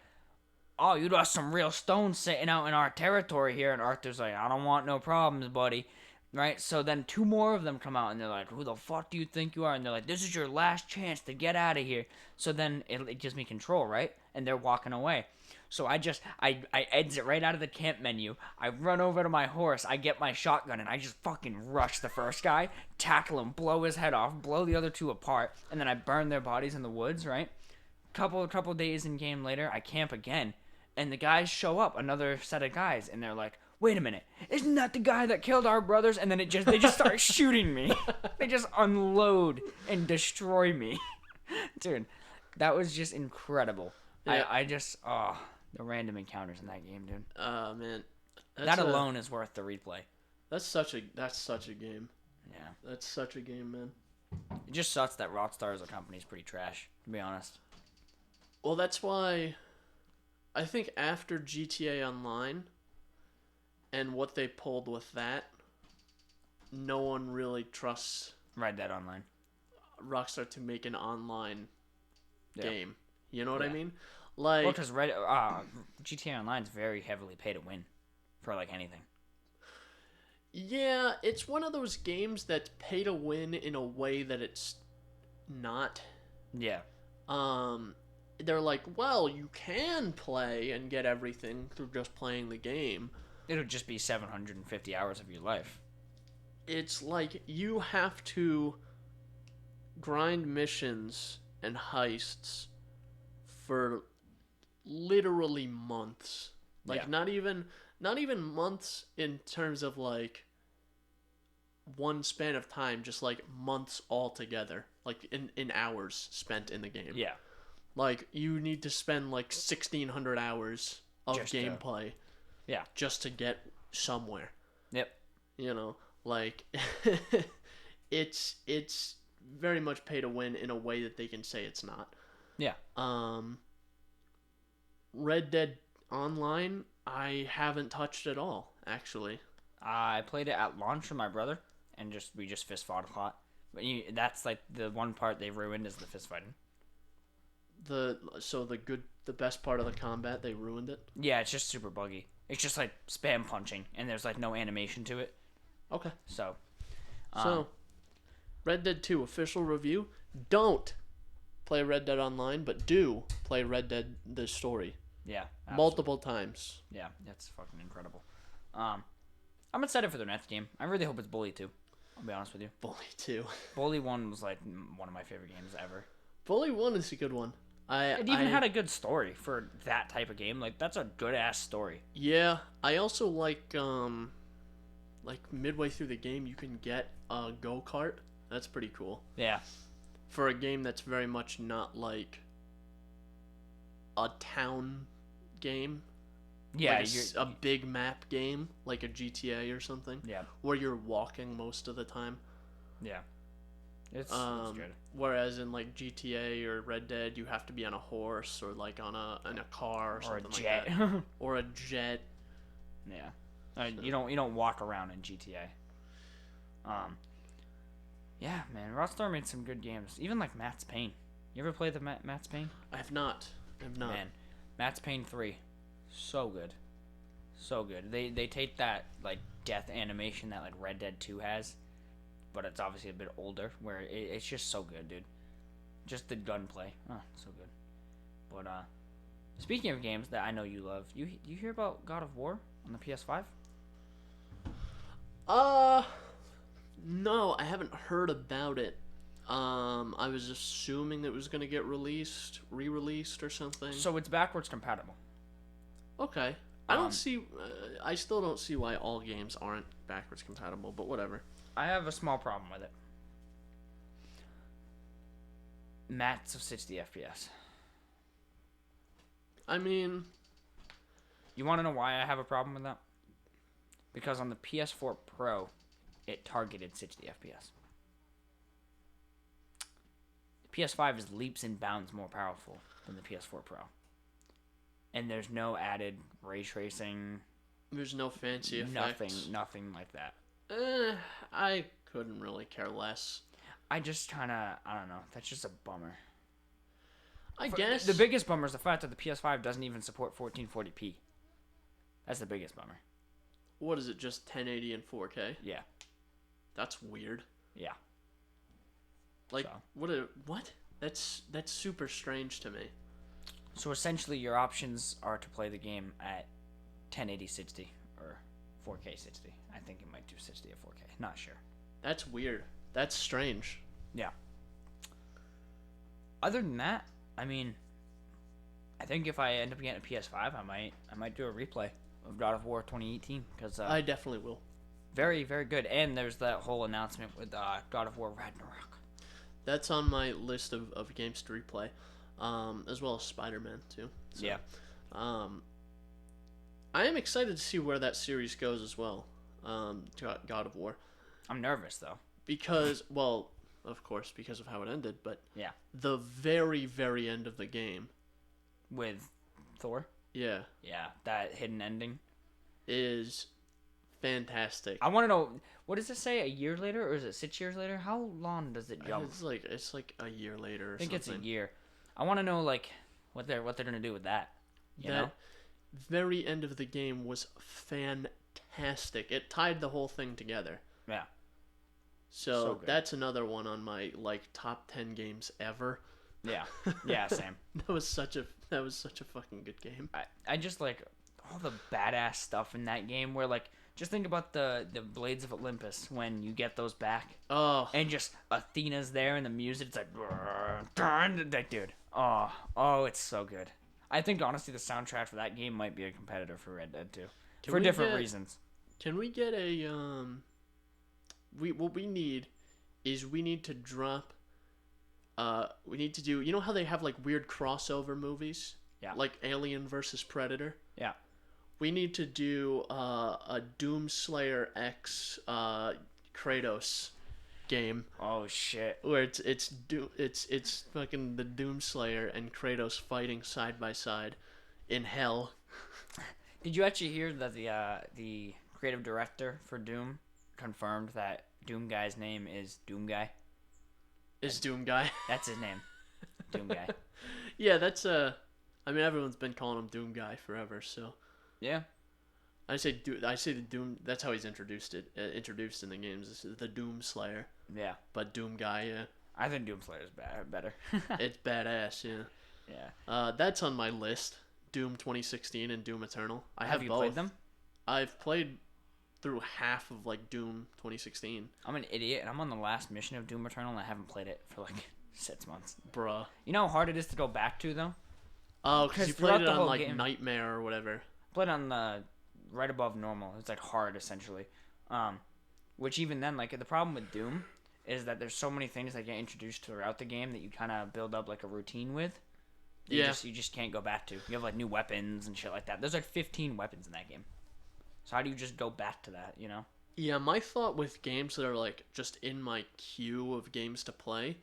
oh, you got some real stones sitting out in our territory here. And Arthur's like, I don't want no problems, buddy. Right? So then 2 more of them come out, and they're like, who the fuck do you think you are? And they're like, this is your last chance to get out of here. So then it gives me control, right? And they're walking away. So I exit right out of the camp menu. I run over to my horse. I get my shotgun, and I just fucking rush the first guy, tackle him, blow his head off, blow the other 2 apart, and then I burn their bodies in the woods, right? Couple days in game later, I camp again, and the guys show up, another set of guys, and they're like, wait a minute, isn't that the guy that killed our brothers? And then they just start shooting me. They just unload and destroy me. Dude, that was just incredible. Yeah. The random encounters in that game, dude. Man. That alone is worth the replay. That's such a game. Yeah. That's such a game, man. It just sucks that Rockstar as a company is pretty trash, to be honest. Well, that's why I think after GTA Online and what they pulled with that, no one really trusts Red Dead Online. Rockstar to make an online game. You know what I mean? Like, well, because GTA Online is very heavily pay to win for like anything. Yeah, it's one of those games that's pay to win in a way that it's not. Yeah. They're like, well, you can play and get everything through just playing the game. It'll just be 750 hours of your life. It's like you have to grind missions and heists for literally months. Like, not even months in terms of like one span of time, just like months altogether, like in hours spent in the game. Yeah. Like, you need to spend like 1,600 hours of gameplay. Just to get somewhere. Yep. You know, like it's very much pay to win in a way that they can say it's not. Yeah. Red Dead Online, I haven't touched at all, actually. I played it at launch with my brother, and we just fist fought a lot. But that's like the one part they ruined is the fist fighting. The best part of the combat, they ruined it? Yeah, it's just super buggy. It's just like spam punching, and there's like no animation to it. Okay. So, Red Dead 2 official review. Don't play Red Dead Online, but do play Red Dead the story. Yeah. Absolutely. Multiple times. Yeah, that's fucking incredible. I'm excited for their next game. I really hope it's Bully 2. I'll be honest with you. Bully 2. Bully 1 was like one of my favorite games ever. Bully 1 is a good one. It even had a good story for that type of game. Like, that's a good-ass story. Yeah, I also like midway through the game, you can get a go-kart. That's pretty cool. Yeah. For a game that's very much not like a town game. Yeah, like a big map game, like a GTA or something. Yeah. Where you're walking most of the time. Yeah. It's good. Whereas in like GTA or Red Dead, you have to be on a horse or like in a car or something like that. Or a jet. Yeah. You don't walk around in GTA. Yeah, man. Rockstar made some good games. Even like Matt's Pain. You ever played the Matt's Pain? I have not. Man, Matt's Pain 3. So good. So good. They take that like death animation that like Red Dead 2 has, but it's obviously a bit older, where it's just so good, dude. Just the gunplay. Oh, so good. But speaking of games that I know you love, you hear about God of War on the PS5? No, I haven't heard about it. I was assuming it was gonna get re-released or something. So it's backwards compatible. Okay. I still don't see why all games aren't backwards compatible, but whatever. I have a small problem with it. Max of 60 FPS. I mean, you want to know why I have a problem with that? Because on the PS4 Pro, it targeted 60 FPS. The PS5 is leaps and bounds more powerful than the PS4 Pro. And there's no added ray tracing. There's no fancy effects. Nothing like that. I couldn't really care less. I don't know. That's just a bummer. I guess. The biggest bummer is the fact that the PS5 doesn't even support 1440p. That's the biggest bummer. What is it, just 1080 and 4K? Yeah. That's weird. Yeah. Like, So. what? That's super strange to me. So essentially, your options are to play the game at 1080 60 or 4K 60. I think it might do 60 at 4K. Not sure. That's weird. That's strange. Yeah. Other than that, I mean, I think if I end up getting a PS5, I might do a replay of God of War 2018 because I definitely will. Very, very good. And there's that whole announcement with God of War Ragnarok. That's on my list of games to replay, as well as Spider-Man too. So, yeah. I am excited to see where that series goes as well. God of War. I'm nervous though. Because, well, of course, because of how it ended, but yeah, the very, very end of the game with Thor. Yeah, that hidden ending is fantastic. I want to know, what does it say? A year later, or is it 6 years later? How long does it jump? It's like a year later. Or I think something. it's a year. I want to know like what they're gonna do with that. You know? Very end of the game was fantastic. It tied the whole thing together. Yeah. So that's another one on my like top 10 games ever. Yeah. Yeah, same. That was such a fucking good game. I just like all the badass stuff in that game where like just think about the Blades of Olympus when you get those back. Oh. And just Athena's there and the music, it's like dude. Oh, it's so good. I think honestly the soundtrack for that game might be a competitor for Red Dead 2. For different reasons. Can we get a what we need is we need to drop we need to do, you know how they have like weird crossover movies? Yeah. Like Alien versus Predator? Yeah. We need to do a Doomslayer X Kratos game. Oh shit. Where it's fucking the Doomslayer and Kratos fighting side by side in hell. Did you actually hear that the creative director for Doom confirmed that Doom Guy's name is Doom Guy? Is Doom Guy? That's his name. Doom Guy. Yeah, that's I mean everyone's been calling him Doom Guy forever, so. Yeah. I say the Doom. That's how he's introduced in the games. This is the Doom Slayer. Yeah. But Doom Guy, yeah. I think Doom Slayer is better. It's badass, yeah. Yeah. That's on my list. Doom 2016 and Doom Eternal. Have you both. Played them? I've played through half of like Doom 2016. I'm an idiot, and I'm on the last mission of Doom Eternal, and I haven't played it for like 6 months. Bruh. You know how hard it is to go back to though? Oh, because you played it on like game, Nightmare or whatever. Played on the right above normal. It's like hard essentially. Which even then, like the problem with Doom is that there's so many things that get introduced throughout the game that you kind of build up like a routine with. You just can't go back to. You have like new weapons and shit like that. There's like 15 weapons in that game. So how do you just go back to that, you know? Yeah, my thought with games that are like just in my queue of games to play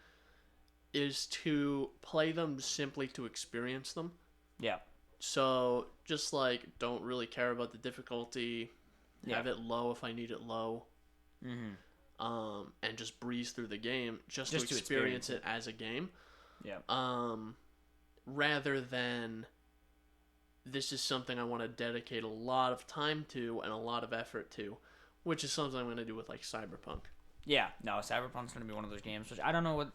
is to play them simply to experience them. Yeah. So just like don't really care about the difficulty. Have it low if I need it low. Mm-hmm. And just breeze through the game just to experience it as a game. Yeah. Rather than this is something I want to dedicate a lot of time to and a lot of effort to, which is something I'm going to do with like Cyberpunk. Yeah, no, Cyberpunk's going to be one of those games, which I don't know what...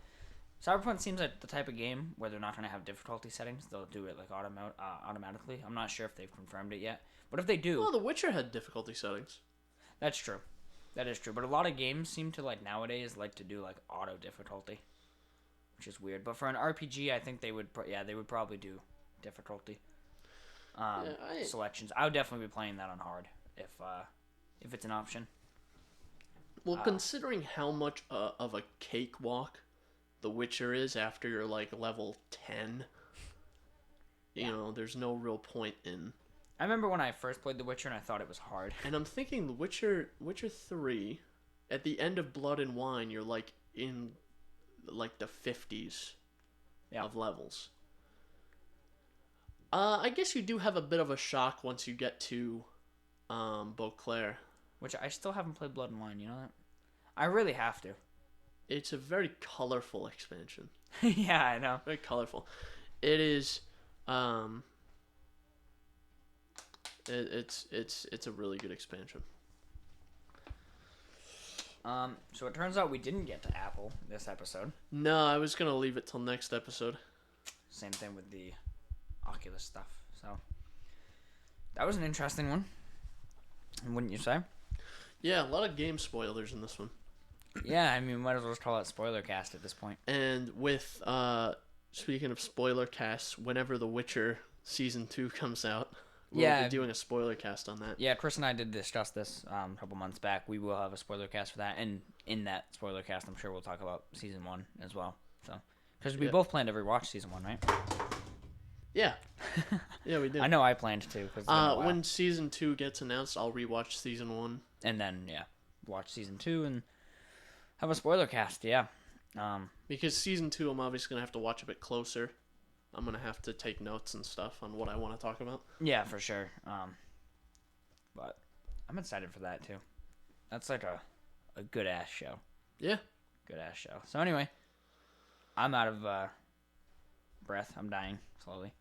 Cyberpunk seems like the type of game where they're not going to have difficulty settings. They'll do it like automatically. I'm not sure if they've confirmed it yet. But if they do... Well, The Witcher had difficulty settings. That's true. That is true. But a lot of games seem to like nowadays like to do like auto difficulty, which is weird. But for an RPG, I think they would probably do difficulty selections. I would definitely be playing that on hard if it's an option. Well, considering how much of a cakewalk The Witcher is after you're like level 10, you know, there's no real point in. I remember when I first played The Witcher and I thought it was hard. And I'm thinking The Witcher 3, at the end of Blood and Wine, you're like in like the 50s of levels. I guess you do have a bit of a shock once you get to Beauclair. Which I still haven't played Blood and Wine, you know that? I really have to. It's a very colorful expansion. Yeah, I know. Very colorful. It is it's a really good expansion. So it turns out we didn't get to Apple this episode. No, I was gonna leave it till next episode. Same thing with the Oculus stuff. So that was an interesting one, wouldn't you say? Yeah, a lot of game spoilers in this one. Yeah, I mean, might as well just call it spoiler cast at this point. And with speaking of spoiler casts, whenever The Witcher Season 2 comes out, we'll be doing a spoiler cast on that. Yeah, Chris and I did discuss this a couple months back. We will have a spoiler cast for that, and in that spoiler cast, I'm sure we'll talk about Season 1 as well. So, because we both planned to rewatch Season 1, right? Yeah. Yeah, we did. I know I planned to. When Season 2 gets announced, I'll rewatch Season 1. And then, watch Season 2 and have a spoiler cast, yeah. Because Season 2, I'm obviously going to have to watch a bit closer. I'm going to have to take notes and stuff on what I want to talk about. Yeah, for sure. But I'm excited for that, too. That's like a good-ass show. Yeah. Good-ass show. So anyway, I'm out of breath. I'm dying slowly.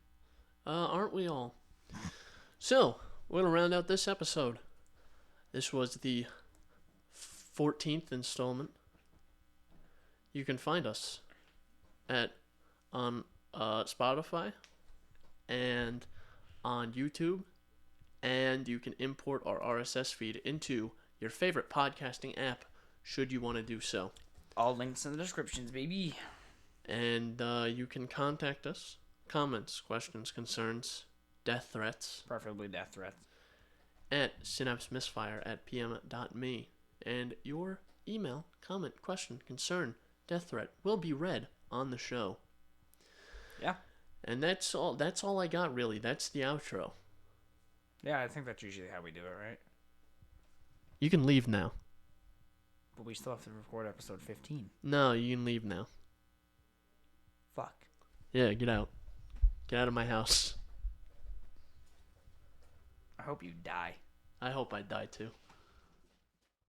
Aren't we all? So, we're going to round out this episode. This was the 14th installment. You can find us on Spotify and on YouTube, and you can import our RSS feed into your favorite podcasting app should you want to do so. All links in the descriptions, baby. And you can contact us. Comments, questions, concerns, death threats. Preferably death threats. At synapsemisfire@pm.me. And your email, comment, question, concern, death threat will be read on the show. Yeah. And that's all I got, really. That's the outro. Yeah, I think that's usually how we do it, right? You can leave now. But we still have to record episode 15. No, you can leave now. Fuck. Yeah, get out. Get out of my house. I hope you die. I hope I die too.